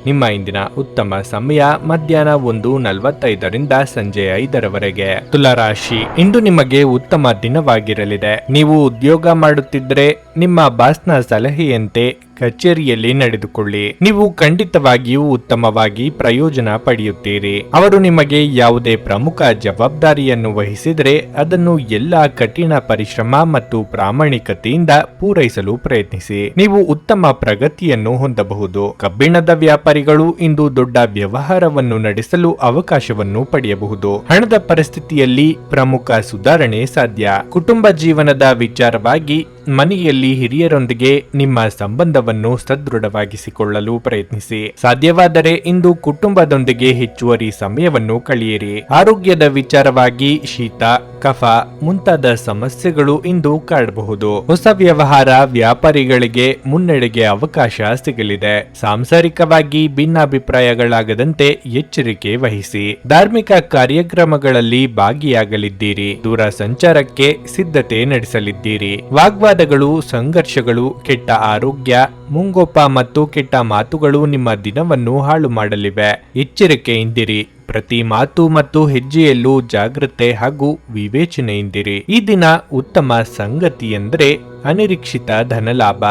ನಿಮ್ಮ ಇಂದಿನ ಉತ್ತಮ ಸಮಯ ಮಧ್ಯಾಹ್ನ 1:45 ಸಂಜೆ 5 ತುಲಾರಾಶಿ, ಇಂದು ನಿಮಗೆ ಉತ್ತಮ ದಿನವಾಗಿರಲಿದೆ. ನೀವು ಉದ್ಯೋಗ ಮಾಡುತ್ತಿದ್ದರೆ ನಿಮ್ಮ ಬಾಸ್ನ ಸಲಹೆಯಂತೆ ಕಚೇರಿಯಲ್ಲಿ ನಡೆದುಕೊಳ್ಳಿ. ನೀವು ಖಂಡಿತವಾಗಿಯೂ ಉತ್ತಮವಾಗಿ ಪ್ರಯೋಜನ ಪಡೆಯುತ್ತೀರಿ. ಅವರು ನಿಮಗೆ ಯಾವುದೇ ಪ್ರಮುಖ ಜವಾಬ್ದಾರಿಯನ್ನು ವಹಿಸಿದರೆ ಅದನ್ನು ಎಲ್ಲಾ ಕಠಿಣ ಪರಿಶ್ರಮ ಮತ್ತು ಪ್ರಾಮಾಣಿಕತೆಯಿಂದ ಪೂರೈಸಲು ಪ್ರಯತ್ನಿಸಿ. ನೀವು ಉತ್ತಮ ಪ್ರಗತಿಯನ್ನು ಹೊಂದಬಹುದು. ಕಬ್ಬಿಣದ ವ್ಯಾಪಾರಿಗಳು ಇಂದು ದೊಡ್ಡ ವ್ಯವಹಾರವನ್ನು ನಡೆಸಲು ಅವಕಾಶವನ್ನು ಪಡೆಯಬಹುದು. ಹಣದ ಪರಿಸ್ಥಿತಿಯಲ್ಲಿ ಪ್ರಮುಖ ಸುಧಾರಣೆ ಸಾಧ್ಯ. ಕುಟುಂಬ ಜೀವನದ ವಿಚಾರವಾಗಿ ಮನೆಯಲ್ಲಿ ಹಿರಿಯರೊಂದಿಗೆ ನಿಮ್ಮ ಸಂಬಂಧವನ್ನು ಸದೃಢವಾಗಿಸಿಕೊಳ್ಳಲು ಪ್ರಯತ್ನಿಸಿ. ಸಾಧ್ಯವಾದರೆ ಇಂದು ಕುಟುಂಬದೊಂದಿಗೆ ಹೆಚ್ಚುವರಿ ಸಮಯವನ್ನು ಕಳೆಯಿರಿ. ಆರೋಗ್ಯದ ವಿಚಾರವಾಗಿ ಶೀತ, ಕಫ ಮುಂತಾದ ಸಮಸ್ಯೆಗಳು ಇಂದು ಕಾಡಬಹುದು. ಹೊಸ ವ್ಯವಹಾರ ವ್ಯಾಪಾರಿಗಳಿಗೆ ಮುನ್ನಡೆಗೆ ಅವಕಾಶ ಸಿಗಲಿದೆ. ಸಾಂಸಾರಿಕವಾಗಿ ಭಿನ್ನಾಭಿಪ್ರಾಯಗಳಾಗದಂತೆ ಎಚ್ಚರಿಕೆ ವಹಿಸಿ. ಧಾರ್ಮಿಕ ಕಾರ್ಯಕ್ರಮಗಳಲ್ಲಿ ಭಾಗಿಯಾಗಲಿದ್ದೀರಿ. ದೂರ ಸಂಚಾರಕ್ಕೆ ಸಿದ್ಧತೆ ನಡೆಸಲಿದ್ದೀರಿ. ವಾಗ್ವಾದಗಳು, ಸಂಘರ್ಷಗಳು, ಕೆಟ್ಟ ಆರೋಗ್ಯ, ಮುಂಗೋಪ ಮತ್ತು ಕೆಟ್ಟ ಮಾತುಗಳು ನಿಮ್ಮ ದಿನವನ್ನು ಹಾಳು ಮಾಡಲಿವೆ. ಎಚ್ಚರಿಕೆಯಿಂದಿರಿ. ಪ್ರತಿ ಮಾತು ಮತ್ತು ಹೆಜ್ಜೆಯಲ್ಲೂ ಜಾಗ್ರತೆ ಹಾಗೂ ವಿವೇಚನೆಯಿಂದಿರಿ. ಈ ದಿನ ಉತ್ತಮ ಸಂಗತಿ ಎಂದರೆ ಅನಿರೀಕ್ಷಿತ ಧನಲಾಭ.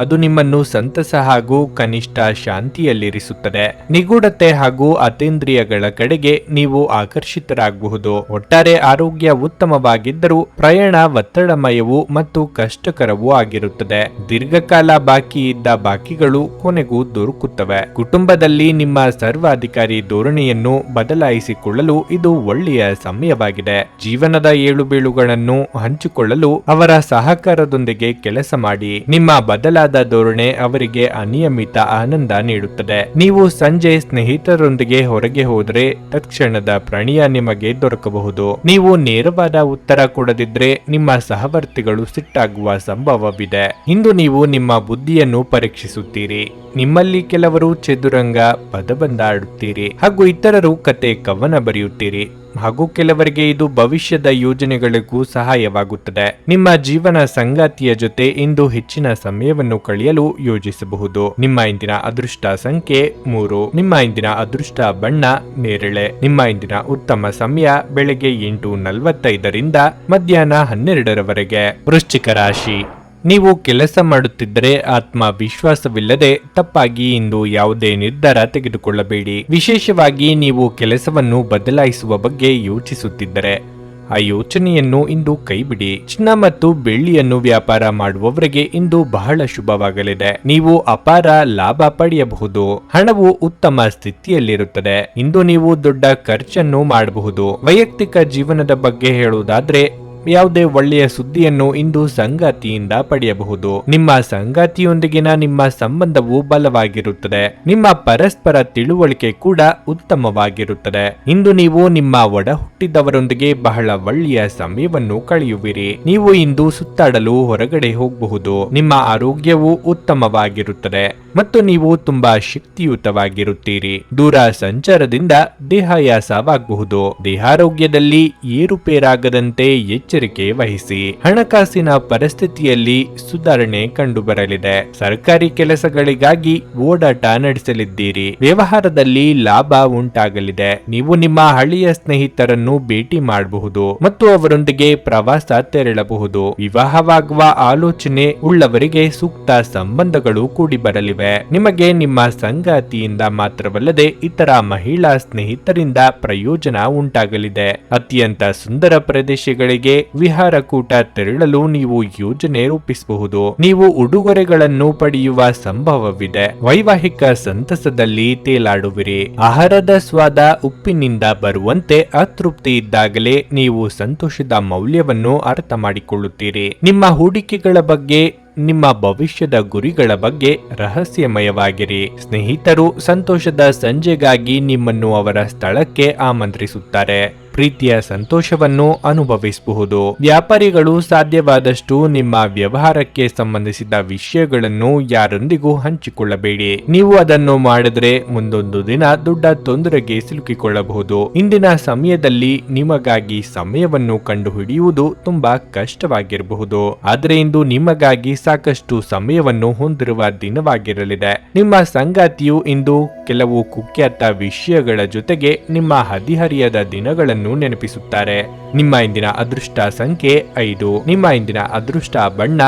ಅದು ನಿಮ್ಮನ್ನು ಸಂತಸ ಹಾಗೂ ಕನಿಷ್ಠ ಶಾಂತಿಯಲ್ಲಿರಿಸುತ್ತದೆ. ನಿಗೂಢತೆ ಹಾಗೂ ಅತೀಂದ್ರಿಯಗಳ ಕಡೆಗೆ ನೀವು ಆಕರ್ಷಿತರಾಗಬಹುದು. ಒಟ್ಟಾರೆ ಆರೋಗ್ಯ ಉತ್ತಮವಾಗಿದ್ದರೂ ಪ್ರಯಾಣ ಒತ್ತಡಮಯವೂ ಮತ್ತು ಕಷ್ಟಕರವೂ ಆಗಿರುತ್ತದೆ. ದೀರ್ಘಕಾಲ ಬಾಕಿ ಇದ್ದ ಬಾಕಿಗಳು ಕೊನೆಗೂ ದೊರಕುತ್ತವೆ. ಕುಟುಂಬದಲ್ಲಿ ನಿಮ್ಮ ಸರ್ವಾಧಿಕಾರಿ ಧೋರಣೆಯನ್ನು ಬದಲಾಯಿಸಿಕೊಳ್ಳಲು ಇದು ಒಳ್ಳೆಯ ಸಮಯವಾಗಿದೆ. ಜೀವನದ ಏಳುಬೀಳುಗಳನ್ನು ಹಂಚಿಕೊಳ್ಳಲು ಅವರ ಸಹಕಾರದೊಂದಿಗೆ ಕೆಲಸ ಮಾಡಿ. ನಿಮ್ಮ ಬದಲಾದ ಧೋರಣೆ ಅವರಿಗೆ ಅನಿಯಮಿತ ಆನಂದ ನೀಡುತ್ತದೆ. ನೀವು ಸಂಜೆ ಸ್ನೇಹಿತರೊಂದಿಗೆ ಹೊರಗೆ ಹೋದರೆ ತಕ್ಷಣದ ಪ್ರಣಯ ನಿಮಗೆ ದೊರಕಬಹುದು. ನೀವು ನೇರವಾದ ಉತ್ತರ ಕೊಡದಿದ್ರೆ ನಿಮ್ಮ ಸಹವರ್ತಿಗಳು ಸಿಟ್ಟಾಗುವ ಸಂಭವವಿದೆ. ಇಂದು ನೀವು ನಿಮ್ಮ ಬುದ್ಧಿಯನ್ನು ಪರೀಕ್ಷಿಸುತ್ತೀರಿ. ನಿಮ್ಮಲ್ಲಿ ಕೆಲವರು ಚದುರಂಗ ಪದಬಂಧ ಆಡುತ್ತೀರಿ ಹಾಗೂ ಇತರರು ಕತೆ ಕವನ ಬರೆಯುತ್ತೀರಿ ಹಾಗೂ ಕೆಲವರಿಗೆ ಇದು ಭವಿಷ್ಯದ ಯೋಜನೆಗಳಿಗೂ ಸಹಾಯವಾಗುತ್ತದೆ. ನಿಮ್ಮ ಜೀವನ ಸಂಗಾತಿಯ ಜೊತೆ ಇಂದು ಹೆಚ್ಚಿನ ಸಮಯವನ್ನು ಕಳೆಯಲು ಯೋಜಿಸಬಹುದು. ನಿಮ್ಮ ಇಂದಿನ ಅದೃಷ್ಟ ಸಂಖ್ಯೆ 3. ನಿಮ್ಮ ಇಂದಿನ ಅದೃಷ್ಟ ಬಣ್ಣ ನೇರಳೆ. ನಿಮ್ಮ ಇಂದಿನ ಉತ್ತಮ ಸಮಯ ಬೆಳಗ್ಗೆ 8:45 ಮಧ್ಯಾಹ್ನ 12 ವೃಶ್ಚಿಕ ರಾಶಿ, ನೀವು ಕೆಲಸ ಮಾಡುತ್ತಿದ್ದರೆ ಆತ್ಮವಿಶ್ವಾಸವಿಲ್ಲದೆ ತಪ್ಪಾಗಿ ಇಂದು ಯಾವುದೇ ನಿರ್ಧಾರ ತೆಗೆದುಕೊಳ್ಳಬೇಡಿ. ವಿಶೇಷವಾಗಿ ನೀವು ಕೆಲಸವನ್ನು ಬದಲಾಯಿಸುವ ಬಗ್ಗೆ ಯೋಚಿಸುತ್ತಿದ್ದರೆ ಆ ಯೋಚನೆಯನ್ನು ಇಂದು ಕೈಬಿಡಿ. ಚಿನ್ನ ಮತ್ತು ಬೆಳ್ಳಿಯನ್ನು ವ್ಯಾಪಾರ ಮಾಡುವವರಿಗೆ ಇಂದು ಬಹಳ ಶುಭವಾಗಲಿದೆ. ನೀವು ಅಪಾರ ಲಾಭ ಪಡೆಯಬಹುದು. ಹಣವು ಉತ್ತಮ ಸ್ಥಿತಿಯಲ್ಲಿರುತ್ತದೆ. ಇಂದು ನೀವು ದೊಡ್ಡ ಖರ್ಚನ್ನು ಮಾಡಬಹುದು. ವೈಯಕ್ತಿಕ ಜೀವನದ ಬಗ್ಗೆ ಹೇಳುವುದಾದ್ರೆ ಯಾವುದೇ ಒಳ್ಳೆಯ ಸುದ್ದಿಯನ್ನು ಇಂದು ಸಂಗಾತಿಯಿಂದ ಪಡೆಯಬಹುದು. ನಿಮ್ಮ ಸಂಗಾತಿಯೊಂದಿಗಿನ ನಿಮ್ಮ ಸಂಬಂಧವು ಬಲವಾಗಿರುತ್ತದೆ. ನಿಮ್ಮ ಪರಸ್ಪರ ತಿಳುವಳಿಕೆ ಕೂಡ ಉತ್ತಮವಾಗಿರುತ್ತದೆ. ಇಂದು ನೀವು ನಿಮ್ಮ ಒಡ ಹುಟ್ಟಿದವರೊಂದಿಗೆ ಬಹಳ ಒಳ್ಳೆಯ ಸಮಯವನ್ನು ಕಳೆಯುವಿರಿ. ನೀವು ಇಂದು ಸುತ್ತಾಡಲು ಹೊರಗಡೆ ಹೋಗಬಹುದು. ನಿಮ್ಮ ಆರೋಗ್ಯವು ಉತ್ತಮವಾಗಿರುತ್ತದೆ ಮತ್ತು ನೀವು ತುಂಬಾ ಶಕ್ತಿಯುತವಾಗಿರುತ್ತೀರಿ. ದೂರ ಸಂಚಾರದಿಂದ ದೇಹಾಯಾಸವಾಗಬಹುದು. ದೇಹಾರೋಗ್ಯದಲ್ಲಿ ಏರುಪೇರಾಗದಂತೆ ಎಚ್ಚರಿಕೆ ವಹಿಸಿ. ಹಣಕಾಸಿನ ಪರಿಸ್ಥಿತಿಯಲ್ಲಿ ಸುಧಾರಣೆ ಕಂಡುಬರಲಿದೆ. ಸರ್ಕಾರಿ ಕೆಲಸಗಳಿಗಾಗಿ ಓಡಾಟ ನಡೆಸಲಿದ್ದೀರಿ. ವ್ಯವಹಾರದಲ್ಲಿ ಲಾಭ ಉಂಟಾಗಲಿದೆ. ನೀವು ನಿಮ್ಮ ಹಳೆಯ ಸ್ನೇಹಿತರನ್ನು ಭೇಟಿ ಮಾಡಬಹುದು ಮತ್ತು ಅವರೊಂದಿಗೆ ಪ್ರವಾಸ ತೆರಳಬಹುದು. ವಿವಾಹವಾಗುವ ಆಲೋಚನೆ ಉಳ್ಳವರಿಗೆ ಸೂಕ್ತ ಸಂಬಂಧಗಳು ಕೂಡಿ ಬರಲಿವೆ. ನಿಮಗೆ ನಿಮ್ಮ ಸಂಗಾತಿಯಿಂದ ಮಾತ್ರವಲ್ಲದೆ ಇತರ ಮಹಿಳಾ ಸ್ನೇಹಿತರಿಂದ ಪ್ರಯೋಜನ ಉಂಟಾಗಲಿದೆ. ಅತ್ಯಂತ ಸುಂದರ ಪ್ರದೇಶಗಳಿಗೆ ವಿಹಾರಕೂಟ ತೆರಳಲು ನೀವು ಯೋಜನೆ ರೂಪಿಸಬಹುದು. ನೀವು ಉಡುಗೊರೆಗಳನ್ನು ಪಡೆಯುವ ಸಂಭವವಿದೆ. ವೈವಾಹಿಕ ಸಂತಸದಲ್ಲಿ ತೇಲಾಡುವಿರಿ. ಆಹಾರದ ಸ್ವಾದ ಉಪ್ಪಿನಿಂದ ಬರುವಂತೆ ಅತೃಪ್ತಿ ಇದ್ದಾಗಲೇ ನೀವು ಸಂತೋಷದ ಮೌಲ್ಯವನ್ನು ಅರ್ಥ ಮಾಡಿಕೊಳ್ಳುತ್ತೀರಿ. ನಿಮ್ಮ ಹೂಡಿಕೆಗಳ ಬಗ್ಗೆ, ನಿಮ್ಮ ಭವಿಷ್ಯದ ಗುರಿಗಳ ಬಗ್ಗೆ ರಹಸ್ಯಮಯವಾಗಿರಿ. ಸ್ನೇಹಿತರು ಸಂತೋಷದ ಸಂಜೆಗಾಗಿ ನಿಮ್ಮನ್ನು ಅವರ ಸ್ಥಳಕ್ಕೆ ಆಮಂತ್ರಿಸುತ್ತಾರೆ. ಪ್ರೀತಿಯ ಸಂತೋಷವನ್ನು ಅನುಭವಿಸಬಹುದು. ವ್ಯಾಪಾರಿಗಳು ಸಾಧ್ಯವಾದಷ್ಟು ನಿಮ್ಮ ವ್ಯವಹಾರಕ್ಕೆ ಸಂಬಂಧಿಸಿದ ವಿಷಯಗಳನ್ನು ಯಾರೊಂದಿಗೂ ಹಂಚಿಕೊಳ್ಳಬೇಡಿ. ನೀವು ಅದನ್ನು ಮಾಡಿದ್ರೆ ಮುಂದೊಂದು ದಿನ ದೊಡ್ಡ ತೊಂದರೆಗೆ ಸಿಲುಕಿಕೊಳ್ಳಬಹುದು. ಇಂದಿನ ಸಮಯದಲ್ಲಿ ನಿಮಗಾಗಿ ಸಮಯವನ್ನು ಕಂಡುಹಿಡಿಯುವುದು ತುಂಬಾ ಕಷ್ಟವಾಗಿರಬಹುದು. ಆದರೆ ಇಂದು ನಿಮಗಾಗಿ ಸಾಕಷ್ಟು ಸಮಯವನ್ನು ಹೊಂದಿರುವ ದಿನವಾಗಿರಲಿದೆ. ನಿಮ್ಮ ಸಂಗಾತಿಯು ಇಂದು ಕೆಲವು ಕುಖ್ಯಾತ ವಿಷಯಗಳ ಜೊತೆಗೆ ನಿಮ್ಮ ಹದಿಹರಿಯದ ದಿನಗಳನ್ನು ನೆನಪಿಸುತ್ತಾರೆ. ನಿಮ್ಮ ಇಂದಿನ ಅದೃಷ್ಟ ಸಂಖ್ಯೆ 5. ನಿಮ್ಮ ಇಂದಿನ ಅದೃಷ್ಟ ಬಣ್ಣ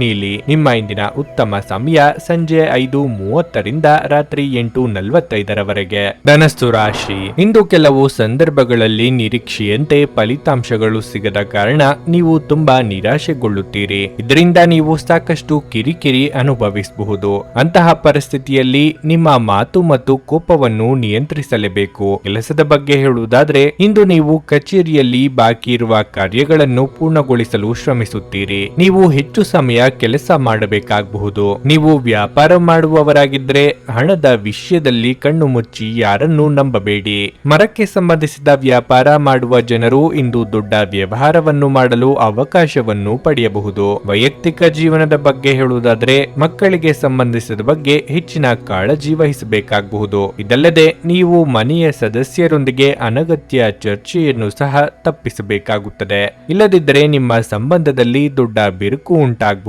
ನೀಲಿ. ನಿಮ್ಮ ಇಂದಿನ ಉತ್ತಮ ಸಮಯ ಸಂಜೆ 5:30ರಿಂದ ರಾತ್ರಿ 8:45ರವರೆಗೆ. ಧನಸ್ಸು ರಾಶಿ. ಇಂದು ಕೆಲವು ಸಂದರ್ಭಗಳಲ್ಲಿ ನಿರೀಕ್ಷೆಯಂತೆ ಫಲಿತಾಂಶಗಳು ಸಿಗದ ಕಾರಣ ನೀವು ತುಂಬಾ ನಿರಾಶೆಗೊಳ್ಳುತ್ತೀರಿ. ಇದರಿಂದ ನೀವು ಸಾಕಷ್ಟು ಕಿರಿಕಿರಿ ಅನುಭವಿಸಬಹುದು. ಅಂತಹ ಪರಿಸ್ಥಿತಿಯಲ್ಲಿ ನಿಮ್ಮ ಮಾತು ಮತ್ತು ಕೋಪವನ್ನು ನಿಯಂತ್ರಿಸಲೇಬೇಕು. ಕೆಲಸದ ಬಗ್ಗೆ ಹೇಳುವುದಾದ್ರೆ ಇಂದು ನೀವು ಕಚೇರಿಯಲ್ಲಿ ಬಾಕಿ ಇರುವ ಕಾರ್ಯಗಳನ್ನು ಪೂರ್ಣಗೊಳಿಸಲು ಶ್ರಮಿಸುತ್ತೀರಿ. ನೀವು ಹೆಚ್ಚು ಸಮಯ ಕೆಲಸ ಮಾಡಬೇಕಾಗಬಹುದು. ನೀವು ವ್ಯಾಪಾರ ಮಾಡುವವರಾಗಿದ್ರೆ ಹಣದ ವಿಷಯದಲ್ಲಿ ಕಣ್ಣು ಮುಚ್ಚಿ ಯಾರನ್ನೂ ನಂಬಬೇಡಿ. ಮರಕ್ಕೆ ಸಂಬಂಧಿಸಿದ ವ್ಯಾಪಾರ ಮಾಡುವ ಜನರು ಇಂದು ದೊಡ್ಡ ವ್ಯವಹಾರವನ್ನು ಮಾಡಲು ಅವಕಾಶವನ್ನು ಪಡೆಯಬಹುದು. ವೈಯಕ್ತಿಕ ಜೀವನದ ಬಗ್ಗೆ ಹೇಳುವುದಾದ್ರೆ ಮಕ್ಕಳಿಗೆ ಸಂಬಂಧಿಸಿದ ಬಗ್ಗೆ ಹೆಚ್ಚಿನ ಕಾಳಜಿ ವಹಿಸಬೇಕಾಗಬಹುದು. ಇದಲ್ಲದೆ ನೀವು ಮನೆಯ ಸದಸ್ಯರೊಂದಿಗೆ ಅನಗತ್ಯ ಚರ್ಚೆಯನ್ನು ಸಹ ತಪ್ಪಿಸಬೇಕಾಗುತ್ತದೆ. ಇಲ್ಲದಿದ್ದರೆ ನಿಮ್ಮ ಸಂಬಂಧದಲ್ಲಿ ದೊಡ್ಡ ಬಿರುಕು ಉಂಟಾಗಬಹುದು.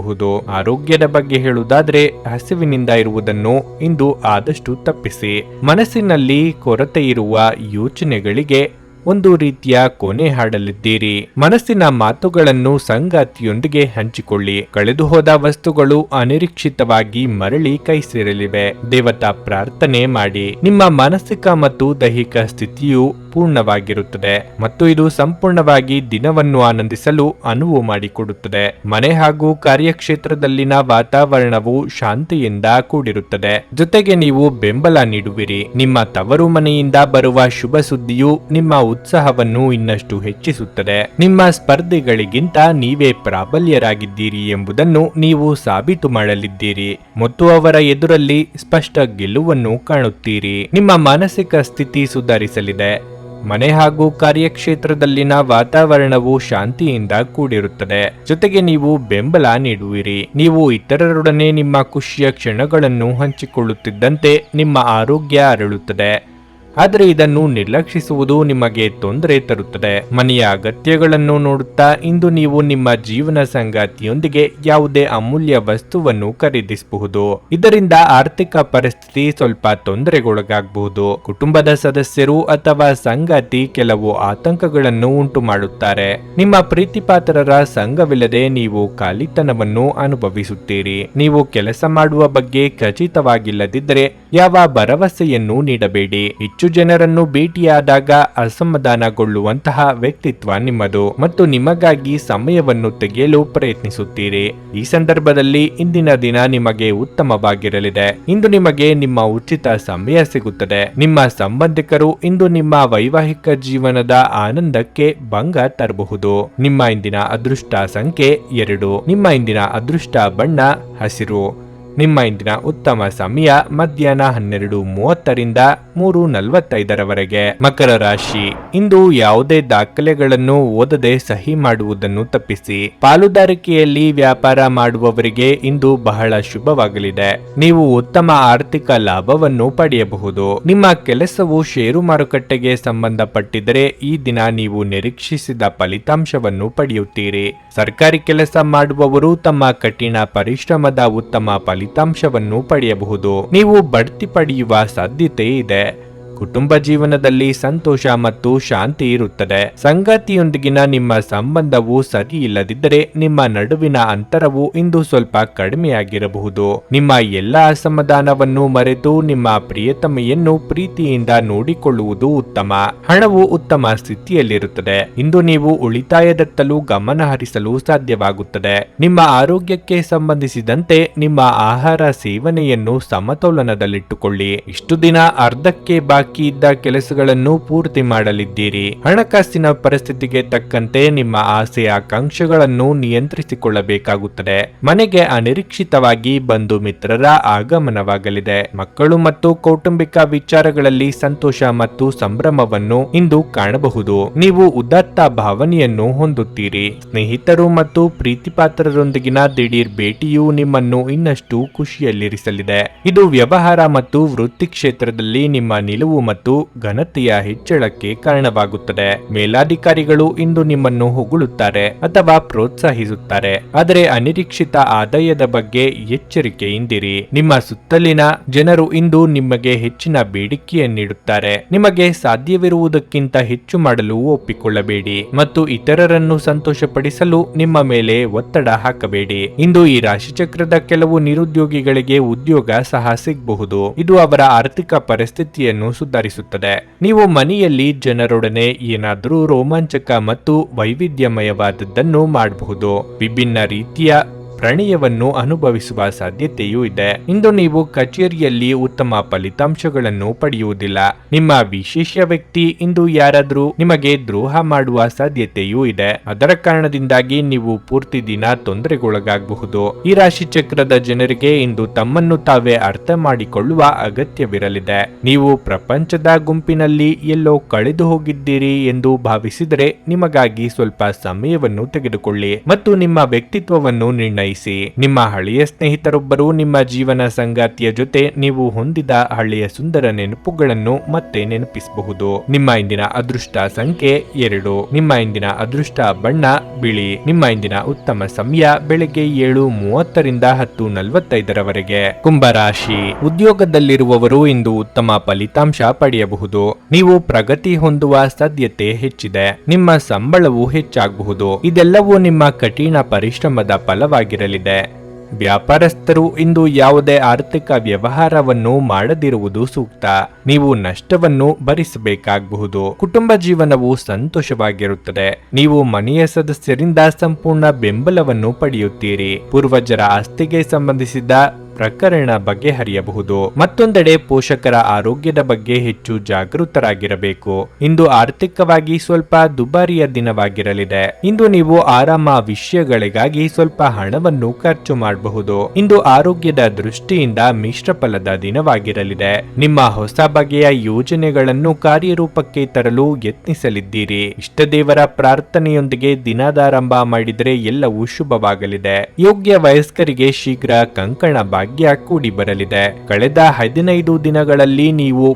ಆರೋಗ್ಯದ ಬಗ್ಗೆ ಹೇಳುವುದಾದ್ರೆ ಹಸಿವಿನಿಂದ ಇರುವುದನ್ನು ಇಂದು ಆದಷ್ಟು ತಪ್ಪಿಸಿ. ಮನಸ್ಸಿನಲ್ಲಿ ಕೊರತೆ ಇರುವ ಯೋಚನೆಗಳಿಗೆ ಒಂದು ರೀತಿಯ ಕೊನೆ ಹಾಡಲಿದ್ದೀರಿ. ಮನಸ್ಸಿನ ಮಾತುಗಳನ್ನು ಸಂಗಾತಿಯೊಂದಿಗೆ ಹಂಚಿಕೊಳ್ಳಿ. ಕಳೆದು ಹೋದ ವಸ್ತುಗಳು ಅನಿರೀಕ್ಷಿತವಾಗಿ ಮರಳಿ ಕೈ ಸೇರಲಿವೆ. ದೇವತಾ ಪ್ರಾರ್ಥನೆ ಮಾಡಿ. ನಿಮ್ಮ ಮಾನಸಿಕ ಮತ್ತು ದೈಹಿಕ ಸ್ಥಿತಿಯು ಪೂರ್ಣವಾಗಿರುತ್ತದೆ ಮತ್ತು ಇದು ಸಂಪೂರ್ಣವಾಗಿ ದಿನವನ್ನು ಆನಂದಿಸಲು ಅನುವು ಮಾಡಿಕೊಡುತ್ತದೆ. ಮನೆ ಹಾಗೂ ಕಾರ್ಯಕ್ಷೇತ್ರದಲ್ಲಿನ ವಾತಾವರಣವು ಶಾಂತಿಯಿಂದ ಕೂಡಿರುತ್ತದೆ. ಜೊತೆಗೆ ನೀವು ಬೆಂಬಲ ನೀಡುವಿರಿ. ನಿಮ್ಮ ತವರು ಮನೆಯಿಂದ ಬರುವ ಶುಭ ಸುದ್ದಿಯು ನಿಮ್ಮ ಉತ್ಸಾಹವನ್ನು ಇನ್ನಷ್ಟು ಹೆಚ್ಚಿಸುತ್ತದೆ. ನಿಮ್ಮ ಸ್ಪರ್ಧಿಗಳಿಗಿಂತ ನೀವೇ ಪ್ರಾಬಲ್ಯರಾಗಿದ್ದೀರಿ ಎಂಬುದನ್ನು ನೀವು ಸಾಬೀತು ಮಾಡಲಿದ್ದೀರಿ ಮತ್ತು ಅವರ ಎದುರಲ್ಲಿ ಸ್ಪಷ್ಟ ಗೆಲುವನ್ನು ಕಾಣುತ್ತೀರಿ. ನಿಮ್ಮ ಮಾನಸಿಕ ಸ್ಥಿತಿ ಸುಧಾರಿಸಲಿದೆ. ಮನೆ ಹಾಗೂ ಕಾರ್ಯಕ್ಷೇತ್ರದಲ್ಲಿನ ವಾತಾವರಣವು ಶಾಂತಿಯಿಂದ ಕೂಡಿರುತ್ತದೆ. ಜೊತೆಗೆ ನೀವು ಬೆಂಬಲ ನೀಡುವಿರಿ. ನೀವು ಇತರರೊಡನೆ ನಿಮ್ಮ ಖುಷಿಯ ಕ್ಷಣಗಳನ್ನು ಹಂಚಿಕೊಳ್ಳುತ್ತಿದ್ದಂತೆ ನಿಮ್ಮ ಆರೋಗ್ಯ ಅರಳುತ್ತದೆ. ಆದರೆ ಇದನ್ನು ನಿರ್ಲಕ್ಷಿಸುವುದು ನಿಮಗೆ ತೊಂದರೆ ತರುತ್ತದೆ. ಮನೆಯ ಅಗತ್ಯಗಳನ್ನು ನೋಡುತ್ತಾ ಇಂದು ನೀವು ನಿಮ್ಮ ಜೀವನ ಸಂಗಾತಿಯೊಂದಿಗೆ ಯಾವುದೇ ಅಮೂಲ್ಯ ವಸ್ತುವನ್ನು ಖರೀದಿಸಬಹುದು. ಇದರಿಂದ ಆರ್ಥಿಕ ಪರಿಸ್ಥಿತಿ ಸ್ವಲ್ಪ ತೊಂದರೆಗೊಳಗಾಗಬಹುದು. ಕುಟುಂಬದ ಸದಸ್ಯರು ಅಥವಾ ಸಂಗಾತಿ ಕೆಲವು ಆತಂಕಗಳನ್ನು ಉಂಟು ಮಾಡುತ್ತಾರೆ. ನಿಮ್ಮ ಪ್ರೀತಿಪಾತ್ರರ ಸಂಘವಿಲ್ಲದೆ ನೀವು ಖಾಲಿತನವನ್ನು ಅನುಭವಿಸುತ್ತೀರಿ. ನೀವು ಕೆಲಸ ಮಾಡುವ ಬಗ್ಗೆ ಖಚಿತವಾಗಿಲ್ಲದಿದ್ದರೆ ಯಾವ ಭರವಸೆಯನ್ನು ನೀಡಬೇಡಿ. ಹೆಚ್ಚು ಜನರನ್ನು ಭೇಟಿಯಾದಾಗ ಅಸಮಾಧಾನಗೊಳ್ಳುವಂತಹ ವ್ಯಕ್ತಿತ್ವ ನಿಮ್ಮದು ಮತ್ತು ನಿಮಗಾಗಿ ಸಮಯವನ್ನು ತೆಗೆಯಲು ಪ್ರಯತ್ನಿಸುತ್ತೀರಿ. ಈ ಸಂದರ್ಭದಲ್ಲಿ ಇಂದಿನ ದಿನ ನಿಮಗೆ ಉತ್ತಮವಾಗಿರಲಿದೆ. ಇಂದು ನಿಮಗೆ ನಿಮ್ಮ ಉಚಿತ ಸಮಯ ಸಿಗುತ್ತದೆ. ನಿಮ್ಮ ಸಂಬಂಧಿಕರು ಇಂದು ನಿಮ್ಮ ವೈವಾಹಿಕ ಜೀವನದ ಆನಂದಕ್ಕೆ ಭಂಗ ತರಬಹುದು. ನಿಮ್ಮ ಇಂದಿನ ಅದೃಷ್ಟ ಸಂಖ್ಯೆ 2. ನಿಮ್ಮ ಇಂದಿನ ಅದೃಷ್ಟ ಬಣ್ಣ ಹಸಿರು. ನಿಮ್ಮ ಇಂದಿನ ಉತ್ತಮ ಸಮಯ ಮಧ್ಯಾಹ್ನ 12:30ರಿಂದ 3:45ರವರೆಗೆ. ಮಕರ ರಾಶಿ. ಇಂದು ಯಾವುದೇ ದಾಖಲೆಗಳನ್ನು ಓದದೆ ಸಹಿ ಮಾಡುವುದನ್ನು ತಪ್ಪಿಸಿ. ಪಾಲುದಾರಿಕೆಯಲ್ಲಿ ವ್ಯಾಪಾರ ಮಾಡುವವರಿಗೆ ಇಂದು ಬಹಳ ಶುಭವಾಗಲಿದೆ. ನೀವು ಉತ್ತಮ ಆರ್ಥಿಕ ಲಾಭವನ್ನು ಪಡೆಯಬಹುದು. ನಿಮ್ಮ ಕೆಲಸವು ಷೇರು ಮಾರುಕಟ್ಟೆಗೆ ಸಂಬಂಧಪಟ್ಟಿದ್ದರೆ ಈ ದಿನ ನೀವು ನಿರೀಕ್ಷಿಸಿದ ಫಲಿತಾಂಶವನ್ನು ಪಡೆಯುತ್ತೀರಿ. ಸರ್ಕಾರಿ ಕೆಲಸ ಮಾಡುವವರು ತಮ್ಮ ಕಠಿಣ ಪರಿಶ್ರಮದ ಉತ್ತಮ ಫಲಿತಾಂಶವನ್ನು ಪಡೆಯಬಹುದು. ನೀವು ಬಡ್ತಿ ಪಡೆಯುವ ಸಾಧ್ಯತೆ ಇದೆ. ಕುಟುಂಬ ಜೀವನದಲ್ಲಿ ಸಂತೋಷ ಮತ್ತು ಶಾಂತಿ ಇರುತ್ತದೆ. ಸಂಗಾತಿಯೊಂದಿಗಿನ ನಿಮ್ಮ ಸಂಬಂಧವು ಸರಿ ಇಲ್ಲದಿದ್ದರೆ ನಿಮ್ಮ ನಡುವಿನ ಅಂತರವು ಇಂದು ಸ್ವಲ್ಪ ಕಡಿಮೆಯಾಗಿರಬಹುದು. ನಿಮ್ಮ ಎಲ್ಲ ಅಸಮಾಧಾನವನ್ನು ಮರೆತು ನಿಮ್ಮ ಪ್ರಿಯತಮೆಯನ್ನು ಪ್ರೀತಿಯಿಂದ ನೋಡಿಕೊಳ್ಳುವುದು ಉತ್ತಮ. ಹಣವು ಉತ್ತಮ ಸ್ಥಿತಿಯಲ್ಲಿರುತ್ತದೆ. ಇಂದು ನೀವು ಉಳಿತಾಯದತ್ತಲೂ ಗಮನ ಹರಿಸಲು ಸಾಧ್ಯವಾಗುತ್ತದೆ. ನಿಮ್ಮ ಆರೋಗ್ಯಕ್ಕೆ ಸಂಬಂಧಿಸಿದಂತೆ ನಿಮ್ಮ ಆಹಾರ ಸೇವನೆಯನ್ನು ಸಮತೋಲನದಲ್ಲಿಟ್ಟುಕೊಳ್ಳಿ. ಇಷ್ಟು ದಿನ ಅರ್ಧಕ್ಕೆ ಬಾಕಿ ಇದ್ದ ಕೆಲಸಗಳನ್ನು ಪೂರ್ತಿ ಮಾಡಲಿದ್ದೀರಿ. ಹಣಕಾಸಿನ ಪರಿಸ್ಥಿತಿಗೆ ತಕ್ಕಂತೆ ನಿಮ್ಮ ಆಸೆ ಆಕಾಂಕ್ಷೆಗಳನ್ನು ನಿಯಂತ್ರಿಸಿಕೊಳ್ಳಬೇಕಾಗುತ್ತದೆ. ಮನೆಗೆ ಅನಿರೀಕ್ಷಿತವಾಗಿ ಬಂಧು ಮಿತ್ರರ ಆಗಮನವಾಗಲಿದೆ. ಮಕ್ಕಳು ಮತ್ತು ಕೌಟುಂಬಿಕ ವಿಚಾರಗಳಲ್ಲಿ ಸಂತೋಷ ಮತ್ತು ಸಂಭ್ರಮವನ್ನು ಇಂದು ಕಾಣಬಹುದು. ನೀವು ಉದಾತ್ತ ಭಾವನೆಯನ್ನು ಹೊಂದುತ್ತೀರಿ. ಸ್ನೇಹಿತರು ಮತ್ತು ಪ್ರೀತಿಪಾತ್ರರೊಂದಿಗಿನ ದಿಢೀರ್ ಭೇಟಿಯು ನಿಮ್ಮನ್ನು ಇನ್ನಷ್ಟು ಖುಷಿಯಲ್ಲಿರಿಸಲಿದೆ. ಇದು ವ್ಯವಹಾರ ಮತ್ತು ವೃತ್ತಿ ಕ್ಷೇತ್ರದಲ್ಲಿ ನಿಮ್ಮ ನಿಲುವು ಮತ್ತು ಘನತೆಯ ಹೆಚ್ಚಳಕ್ಕೆ ಕಾರಣವಾಗುತ್ತದೆ. ಮೇಲಾಧಿಕಾರಿಗಳು ಇಂದು ನಿಮ್ಮನ್ನು ಹೊಗಳುತ್ತಾರೆ ಅಥವಾ ಪ್ರೋತ್ಸಾಹಿಸುತ್ತಾರೆ. ಆದರೆ ಅನಿರೀಕ್ಷಿತ ಆದಾಯದ ಬಗ್ಗೆ ಎಚ್ಚರಿಕೆಯಿಂದಿರಿ. ನಿಮ್ಮ ಸುತ್ತಲಿನ ಜನರು ಇಂದು ನಿಮಗೆ ಹೆಚ್ಚಿನ ಬೇಡಿಕೆಯನ್ನಿಡುತ್ತಾರೆ. ನಿಮಗೆ ಸಾಧ್ಯವಿರುವುದಕ್ಕಿಂತ ಹೆಚ್ಚು ಮಾಡಲು ಒಪ್ಪಿಕೊಳ್ಳಬೇಡಿ ಮತ್ತು ಇತರರನ್ನು ಸಂತೋಷಪಡಿಸಲು ನಿಮ್ಮ ಮೇಲೆ ಒತ್ತಡ ಹಾಕಬೇಡಿ. ಇಂದು ಈ ರಾಶಿಚಕ್ರದ ಕೆಲವು ನಿರುದ್ಯೋಗಿಗಳಿಗೆ ಉದ್ಯೋಗ ಸಹ ಸಿಗಬಹುದು. ಇದು ಅವರ ಆರ್ಥಿಕ ಪರಿಸ್ಥಿತಿಯನ್ನು ಸುಧಾರಿಸುತ್ತದೆ. ನೀವು ಮನೆಯಲ್ಲಿ ಜನರೊಡನೆ ಏನಾದರೂ ರೋಮಾಂಚಕ ಮತ್ತು ವೈವಿಧ್ಯಮಯವಾದದ್ದನ್ನು ಮಾಡಬಹುದು. ವಿಭಿನ್ನ ರೀತಿಯ ಪ್ರಣಯವನ್ನು ಅನುಭವಿಸುವ ಸಾಧ್ಯತೆಯೂ ಇದೆ. ಇಂದು ನೀವು ಕಚೇರಿಯಲ್ಲಿ ಉತ್ತಮ ಫಲಿತಾಂಶಗಳನ್ನು ಪಡೆಯುವುದಿಲ್ಲ. ನಿಮ್ಮ ವಿಶೇಷ ವ್ಯಕ್ತಿ ಇಂದು ಯಾರಾದರೂ ನಿಮಗೆ ದ್ರೋಹ ಮಾಡುವ ಸಾಧ್ಯತೆಯೂ ಇದೆ. ಅದರ ಕಾರಣದಿಂದಾಗಿ ನೀವು ಪೂರ್ತಿ ದಿನ ತೊಂದರೆಗೊಳಗಾಗಬಹುದು. ಈ ರಾಶಿ ಚಕ್ರದ ಜನರಿಗೆ ಇಂದು ತಮ್ಮನ್ನು ತಾವೇ ಅರ್ಥ ಮಾಡಿಕೊಳ್ಳುವ ಅಗತ್ಯವಿರಲಿದೆ. ನೀವು ಪ್ರಪಂಚದ ಗುಂಪಿನಲ್ಲಿ ಎಲ್ಲೋ ಕಳೆದು ಹೋಗಿದ್ದೀರಿ ಎಂದು ಭಾವಿಸಿದರೆ ನಿಮಗಾಗಿ ಸ್ವಲ್ಪ ಸಮಯವನ್ನು ತೆಗೆದುಕೊಳ್ಳಿ ಮತ್ತು ನಿಮ್ಮ ವ್ಯಕ್ತಿತ್ವವನ್ನು ನಿರ್ಣಯಿಸಿ. ನಿಮ್ಮ ಹಳೆಯ ಸ್ನೇಹಿತರೊಬ್ಬರು ನಿಮ್ಮ ಜೀವನ ಸಂಗಾತಿಯ ಜೊತೆ ನೀವು ಹೊಂದಿದ ಹಳೆಯ ಸುಂದರ ನೆನಪುಗಳನ್ನು ಮತ್ತೆ ನೆನಪಿಸಬಹುದು. ನಿಮ್ಮ ಇಂದಿನ ಅದೃಷ್ಟ ಸಂಖ್ಯೆ 2. ನಿಮ್ಮ ಇಂದಿನ ಅದೃಷ್ಟ ಬಣ್ಣ ಬಿಳಿ. ನಿಮ್ಮ ಇಂದಿನ ಉತ್ತಮ ಸಮಯ ಬೆಳಗ್ಗೆ 7:30ರಿಂದ 10:45ರವರೆಗೆ. ಕುಂಭರಾಶಿ. ಉದ್ಯೋಗದಲ್ಲಿರುವವರು ಇಂದು ಉತ್ತಮ ಫಲಿತಾಂಶ ಪಡೆಯಬಹುದು. ನೀವು ಪ್ರಗತಿ ಹೊಂದುವ ಸಾಧ್ಯತೆ ಹೆಚ್ಚಿದೆ. ನಿಮ್ಮ ಸಂಬಳವು ಹೆಚ್ಚಾಗಬಹುದು. ಇದೆಲ್ಲವೂ ನಿಮ್ಮ ಕಠಿಣ ಪರಿಶ್ರಮದ ಫಲವಾಗಿರಲಿದೆ. ವ್ಯಾಪಾರಸ್ಥರು ಇಂದು ಯಾವುದೇ ಆರ್ಥಿಕ ವ್ಯವಹಾರವನ್ನು ಮಾಡದಿರುವುದು ಸೂಕ್ತ. ನೀವು ನಷ್ಟವನ್ನು ಭರಿಸಬೇಕಾಗಬಹುದು. ಕುಟುಂಬ ಜೀವನವು ಸಂತೋಷವಾಗಿರುತ್ತದೆ. ನೀವು ಮನೆಯ ಸದಸ್ಯರಿಂದ ಸಂಪೂರ್ಣ ಬೆಂಬಲವನ್ನು ಪಡೆಯುತ್ತೀರಿ. ಪೂರ್ವಜರ ಆಸ್ತಿಗೆ ಸಂಬಂಧಿಸಿದ ಪ್ರಕರಣ ಬಗೆಹರಿಯಬಹುದು. ಮತ್ತೊಂದೆಡೆ ಪೋಷಕರ ಆರೋಗ್ಯದ ಬಗ್ಗೆ ಹೆಚ್ಚು ಜಾಗೃತರಾಗಿರಬೇಕು. ಇಂದು ಆರ್ಥಿಕವಾಗಿ ಸ್ವಲ್ಪ ದುಬಾರಿಯ ದಿನವಾಗಿರಲಿದೆ. ಇಂದು ನೀವು ಆರಾಮ ವಿಷಯಗಳಿಗಾಗಿ ಸ್ವಲ್ಪ ಹಣವನ್ನು ಖರ್ಚು ಮಾಡಬಹುದು. ಇಂದು ಆರೋಗ್ಯದ ದೃಷ್ಟಿಯಿಂದ ಮಿಶ್ರ ಫಲದ ದಿನವಾಗಿರಲಿದೆ. ನಿಮ್ಮ ಹೊಸ ಬಗೆಯ ಯೋಜನೆಗಳನ್ನು ಕಾರ್ಯರೂಪಕ್ಕೆ ತರಲು ಯತ್ನಿಸಲಿದ್ದೀರಿ. ಇಷ್ಟ ದೇವರ ಪ್ರಾರ್ಥನೆಯೊಂದಿಗೆ ದಿನದಾರಂಭ ಮಾಡಿದರೆ ಎಲ್ಲವೂ ಶುಭವಾಗಲಿದೆ. ಯೋಗ್ಯ ವಯಸ್ಕರಿಗೆ ಶೀಘ್ರ ಕಂಕಣ ಭಾಗ್ಯ ಕೂಡಿ ಬರಲಿದೆ. ಕಳೆದ 15 ದಿನಗಳಲ್ಲಿ ನೀವು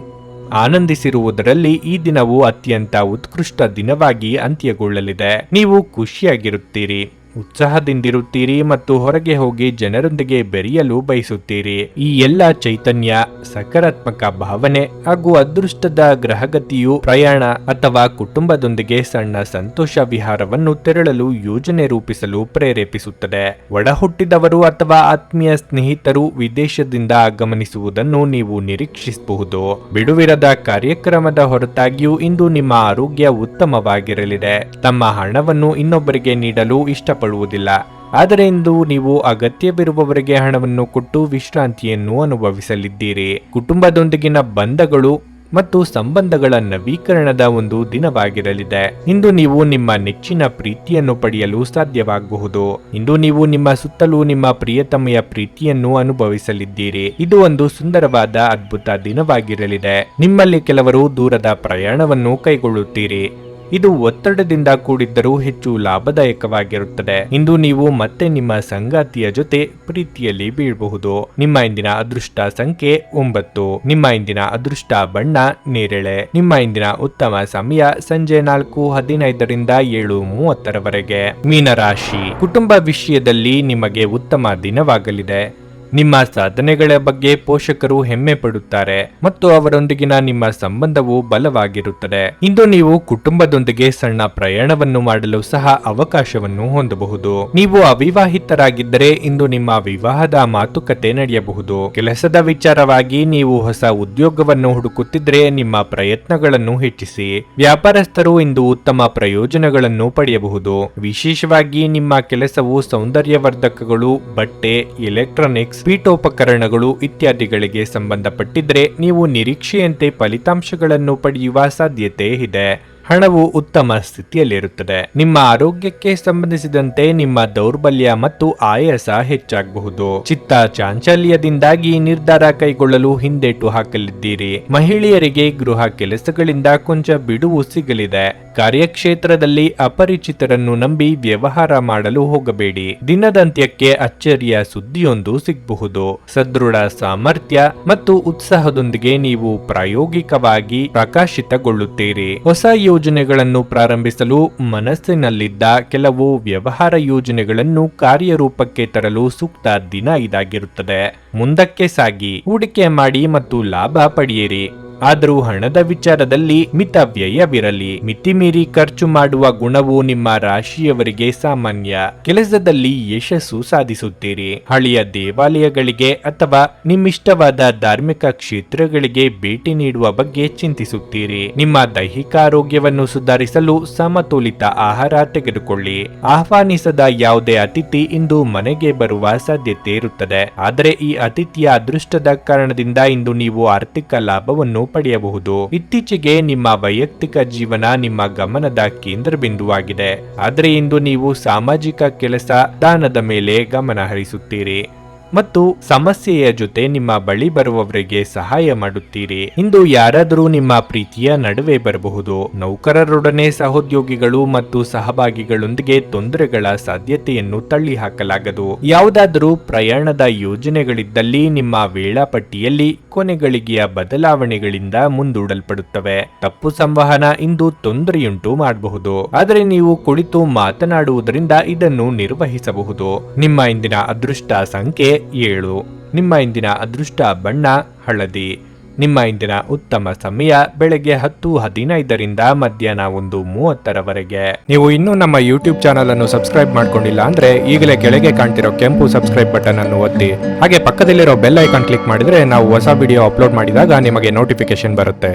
ಆನಂದಿಸಿರುವುದರಲ್ಲಿ ಈ ದಿನವು ಅತ್ಯಂತ ಉತ್ಕೃಷ್ಟ ದಿನವಾಗಿ ಅಂತ್ಯಗೊಳ್ಳಲಿದೆ. ನೀವು ಖುಷಿಯಾಗಿರುತ್ತೀರಿ, ಉತ್ಸಾಹದಿಂದಿರುತ್ತೀರಿ ಮತ್ತು ಹೊರಗೆ ಹೋಗಿ ಜನರೊಂದಿಗೆ ಬೆರೆಯಲು ಬಯಸುತ್ತೀರಿ. ಈ ಎಲ್ಲ ಚೈತನ್ಯ, ಸಕಾರಾತ್ಮಕ ಭಾವನೆ ಹಾಗೂ ಅದೃಷ್ಟದ ಗ್ರಹಗತಿಯು ಪ್ರಯಾಣ ಅಥವಾ ಕುಟುಂಬದೊಂದಿಗೆ ಸಣ್ಣ ಸಂತೋಷ ವಿಹಾರವನ್ನು ತೆರಳಲು ಯೋಜನೆ ರೂಪಿಸಲು ಪ್ರೇರೇಪಿಸುತ್ತದೆ. ಒಡಹುಟ್ಟಿದವರು ಅಥವಾ ಆತ್ಮೀಯ ಸ್ನೇಹಿತರು ವಿದೇಶದಿಂದ ಆಗಮನಿಸುವುದನ್ನು ನೀವು ನಿರೀಕ್ಷಿಸಬಹುದು. ಬಿಡುವಿರದ ಕಾರ್ಯಕ್ರಮದ ಹೊರತಾಗಿಯೂ ಇಂದು ನಿಮ್ಮ ಆರೋಗ್ಯ ಉತ್ತಮವಾಗಿರಲಿದೆ. ತಮ್ಮ ಹಣವನ್ನು ಇನ್ನೊಬ್ಬರಿಗೆ ನೀಡಲು ಇಷ್ಟಪಡುವುದಿಲ್ಲ, ಆದರೆ ಇಂದು ನೀವು ಅಗತ್ಯವಿರುವವರಿಗೆ ಹಣವನ್ನು ಕೊಟ್ಟು ವಿಶ್ರಾಂತಿಯನ್ನು ಅನುಭವಿಸಲಿದ್ದೀರಿ. ಕುಟುಂಬದೊಂದಿಗಿನ ಬಂಧಗಳು ಮತ್ತು ಸಂಬಂಧಗಳ ನವೀಕರಣದ ಒಂದು ದಿನವಾಗಿರಲಿದೆ. ಇಂದು ನೀವು ನಿಮ್ಮ ನೆಚ್ಚಿನ ಪ್ರೀತಿಯನ್ನು ಪಡೆಯಲು ಸಾಧ್ಯವಾಗಬಹುದು. ಇಂದು ನೀವು ನಿಮ್ಮ ಸುತ್ತಲೂ ನಿಮ್ಮ ಪ್ರಿಯತಮೆಯ ಪ್ರೀತಿಯನ್ನು ಅನುಭವಿಸಲಿದ್ದೀರಿ. ಇದು ಒಂದು ಸುಂದರವಾದ ಅದ್ಭುತ ದಿನವಾಗಿರಲಿದೆ. ನಿಮ್ಮಲ್ಲಿ ಕೆಲವರು ದೂರದ ಪ್ರಯಾಣವನ್ನು ಕೈಗೊಳ್ಳುತ್ತೀರಿ. ಇದು ಒತ್ತಡದಿಂದ ಕೂಡಿದ್ದರೂ ಹೆಚ್ಚು ಲಾಭದಾಯಕವಾಗಿರುತ್ತದೆ. ಇಂದು ನೀವು ಮತ್ತೆ ನಿಮ್ಮ ಸಂಗಾತಿಯ ಜೊತೆ ಪ್ರೀತಿಯಲ್ಲಿ ಬೀಳಬಹುದು. ನಿಮ್ಮ ಇಂದಿನ ಅದೃಷ್ಟ ಸಂಖ್ಯೆ 9. ನಿಮ್ಮ ಇಂದಿನ ಅದೃಷ್ಟ ಬಣ್ಣ ನೇರಳೆ. ನಿಮ್ಮ ಇಂದಿನ ಉತ್ತಮ ಸಮಯ ಸಂಜೆ 4:15ರಿಂದ 7:30ರವರೆಗೆ. ಮೀನರಾಶಿ, ಕುಟುಂಬ ವಿಷಯದಲ್ಲಿ ನಿಮಗೆ ಉತ್ತಮ ದಿನವಾಗಲಿದೆ. ನಿಮ್ಮ ಸಾಧನೆಗಳ ಬಗ್ಗೆ ಪೋಷಕರು ಹೆಮ್ಮೆ ಪಡುತ್ತಾರೆ ಮತ್ತು ಅವರೊಂದಿಗಿನ ನಿಮ್ಮ ಸಂಬಂಧವು ಬಲವಾಗಿರುತ್ತದೆ. ಇಂದು ನೀವು ಕುಟುಂಬದೊಂದಿಗೆ ಸಣ್ಣ ಪ್ರಯಾಣವನ್ನು ಮಾಡಲು ಸಹ ಅವಕಾಶವನ್ನು ಹೊಂದಬಹುದು. ನೀವು ಅವಿವಾಹಿತರಾಗಿದ್ದರೆ ಇಂದು ನಿಮ್ಮ ವಿವಾಹದ ಮಾತುಕತೆ ನಡೆಯಬಹುದು. ಕೆಲಸದ ವಿಚಾರವಾಗಿ ನೀವು ಹೊಸ ಉದ್ಯೋಗವನ್ನು ಹುಡುಕುತ್ತಿದ್ದರೆ ನಿಮ್ಮ ಪ್ರಯತ್ನಗಳನ್ನು ಹೆಚ್ಚಿಸಿ. ವ್ಯಾಪಾರಸ್ಥರು ಇಂದು ಉತ್ತಮ ಪ್ರಯೋಜನಗಳನ್ನು ಪಡೆಯಬಹುದು. ವಿಶೇಷವಾಗಿ ನಿಮ್ಮ ಕೆಲಸವು ಸೌಂದರ್ಯವರ್ಧಕಗಳು, ಬಟ್ಟೆ, ಎಲೆಕ್ಟ್ರಾನಿಕ್ಸ್, ಪೀಠೋಪಕರಣಗಳು ಇತ್ಯಾದಿಗಳಿಗೆ ಸಂಬಂಧಪಟ್ಟಿದ್ರೆ ನೀವು ನಿರೀಕ್ಷೆಯಂತೆ ಫಲಿತಾಂಶಗಳನ್ನು ಪಡೆಯುವ ಸಾಧ್ಯತೆ ಇದೆ. ಹಣವು ಉತ್ತಮ ಸ್ಥಿತಿಯಲ್ಲಿರುತ್ತದೆ. ನಿಮ್ಮ ಆರೋಗ್ಯಕ್ಕೆ ಸಂಬಂಧಿಸಿದಂತೆ ನಿಮ್ಮ ದೌರ್ಬಲ್ಯ ಮತ್ತು ಆಯಾಸ ಹೆಚ್ಚಾಗಬಹುದು. ಚಿತ್ತ ಚಾಂಚಲ್ಯದಿಂದಾಗಿ ನಿರ್ಧಾರ ಕೈಗೊಳ್ಳಲು ಹಿಂದೇಟು ಹಾಕಲಿದ್ದೀರಿ. ಮಹಿಳೆಯರಿಗೆ ಗೃಹ ಕೆಲಸಗಳಿಂದ ಕೊಂಚ ಬಿಡುವು ಸಿಗಲಿದೆ. ಕಾರ್ಯಕ್ಷೇತ್ರದಲ್ಲಿ ಅಪರಿಚಿತರನ್ನು ನಂಬಿ ವ್ಯವಹಾರ ಮಾಡಲು ಹೋಗಬೇಡಿ. ದಿನದಂತ್ಯಕ್ಕೆ ಅಚ್ಚರಿಯ ಸುದ್ದಿಯೊಂದು ಸಿಗಬಹುದು. ಸದೃಢ ಸಾಮರ್ಥ್ಯ ಮತ್ತು ಉತ್ಸಾಹದೊಂದಿಗೆ ನೀವು ಪ್ರಾಯೋಗಿಕವಾಗಿ ಪ್ರಕಾಶಿತಗೊಳ್ಳುತ್ತೀರಿ. ಹೊಸ ಯೋಜನೆಗಳನ್ನು ಪ್ರಾರಂಭಿಸಲು ಮನಸ್ಸಿನಲ್ಲಿದ್ದ ಕೆಲವು ವ್ಯವಹಾರ ಯೋಜನೆಗಳನ್ನು ಕಾರ್ಯರೂಪಕ್ಕೆ ತರಲು ಸೂಕ್ತ ದಿನ ಇದಾಗಿರುತ್ತದೆ. ಮುಂದಕ್ಕೆ ಸಾಗಿ ಹೂಡಿಕೆ ಮಾಡಿ ಮತ್ತು ಲಾಭ ಪಡೆಯಿರಿ. ಆದರೂ ಹಣದ ವಿಚಾರದಲ್ಲಿ ಮಿತ ವ್ಯಯವಿರಲಿ. ಮಿತಿಮೀರಿ ಖರ್ಚು ಮಾಡುವ ಗುಣವು ನಿಮ್ಮ ರಾಶಿಯವರಿಗೆ ಸಾಮಾನ್ಯ. ಕೆಲಸದಲ್ಲಿ ಯಶಸ್ಸು ಸಾಧಿಸುತ್ತೀರಿ. ಹಳೆಯ ದೇವಾಲಯಗಳಿಗೆ ಅಥವಾ ನಿಮ್ಮಿಷ್ಟವಾದ ಧಾರ್ಮಿಕ ಕ್ಷೇತ್ರಗಳಿಗೆ ಭೇಟಿ ನೀಡುವ ಬಗ್ಗೆ ಚಿಂತಿಸುತ್ತೀರಿ. ನಿಮ್ಮ ದೈಹಿಕ ಆರೋಗ್ಯವನ್ನು ಸುಧಾರಿಸಲು ಸಮತೋಲಿತ ಆಹಾರ ತೆಗೆದುಕೊಳ್ಳಿ. ಆಹ್ವಾನಿಸದ ಯಾವುದೇ ಅತಿಥಿ ಇಂದು ಮನೆಗೆ ಬರುವ ಸಾಧ್ಯತೆ ಇರುತ್ತದೆ. ಆದರೆ ಈ ಅತಿಥಿಯ ಅದೃಷ್ಟದ ಕಾರಣದಿಂದ ಇಂದು ನೀವು ಆರ್ಥಿಕ ಲಾಭವನ್ನು ಪಡೆಯಬಹುದು. ಇತ್ತೀಚೆಗೆ ನಿಮ್ಮ ವೈಯಕ್ತಿಕ ಜೀವನ ನಿಮ್ಮ ಗಮನದ ಕೇಂದ್ರ ಬಿಂದುವಾಗಿದೆ. ಆದರೆ ಇಂದು ನೀವು ಸಾಮಾಜಿಕ ಕೆಲಸ, ದಾನದ ಮೇಲೆ ಗಮನ ಹರಿಸುತ್ತೀರಿ ಮತ್ತು ಸಮಸ್ಯೆಯ ಜೊತೆ ನಿಮ್ಮ ಬಳಿ ಬರುವವರಿಗೆ ಸಹಾಯ ಮಾಡುತ್ತೀರಿ. ಇಂದು ಯಾರಾದರೂ ನಿಮ್ಮ ಪ್ರೀತಿಯ ನಡುವೆ ಬರಬಹುದು. ನೌಕರರೊಡನೆ ಸಹೋದ್ಯೋಗಿಗಳು ಮತ್ತು ಸಹಭಾಗಿಗಳೊಂದಿಗೆ ತೊಂದರೆಗಳ ಸಾಧ್ಯತೆಯನ್ನು ತಳ್ಳಿ ಹಾಕಲಾಗದು. ಯಾವುದಾದರೂ ಪ್ರಯಾಣದ ಯೋಜನೆಗಳಿದ್ದಲ್ಲಿ ನಿಮ್ಮ ವೇಳಾಪಟ್ಟಿಯಲ್ಲಿ ಕೊನೆಗಳಿಗೆಯ ಬದಲಾವಣೆಗಳಿಂದ ಮುಂದೂಡಲ್ಪಡುತ್ತವೆ. ತಪ್ಪು ಸಂವಹನ ಇಂದು ತೊಂದರೆಯುಂಟು ಮಾಡಬಹುದು, ಆದರೆ ನೀವು ಕುಳಿತು ಮಾತನಾಡುವುದರಿಂದ ಇದನ್ನು ನಿರ್ವಹಿಸಬಹುದು. ನಿಮ್ಮ ಇಂದಿನ ಅದೃಷ್ಟ ಸಂಖ್ಯೆ 7. ನಿಮ್ಮ ಇಂದಿನ ಅದೃಷ್ಟ ಬಣ್ಣ ಹಳದಿ. ನಿಮ್ಮ ಇಂದಿನ ಉತ್ತಮ ಸಮಯ ಬೆಳಗ್ಗೆ 10:15ರಿಂದ ಮಧ್ಯಾಹ್ನ 1:30ರವರೆಗೆ. ನೀವು ಇನ್ನೂ ನಮ್ಮ ಯೂಟ್ಯೂಬ್ ಚಾನಲ್ ಅನ್ನು ಸಬ್ಸ್ಕ್ರೈಬ್ ಮಾಡ್ಕೊಂಡಿಲ್ಲ ಅಂದ್ರೆ ಈಗಲೇ ಕೆಳಗೆ ಕಾಣ್ತಿರೋ ಕೆಂಪು ಸಬ್ಸ್ಕ್ರೈಬ್ ಬಟನ್ ಅನ್ನು ಒತ್ತಿ. ಹಾಗೆ ಪಕ್ಕದಲ್ಲಿರೋ ಬೆಲ್ ಐಕಾನ್ ಕ್ಲಿಕ್ ಮಾಡಿದ್ರೆ ನಾವು ಹೊಸ ವಿಡಿಯೋ ಅಪ್ಲೋಡ್ ಮಾಡಿದಾಗ ನಿಮಗೆ ನೋಟಿಫಿಕೇಶನ್ ಬರುತ್ತೆ.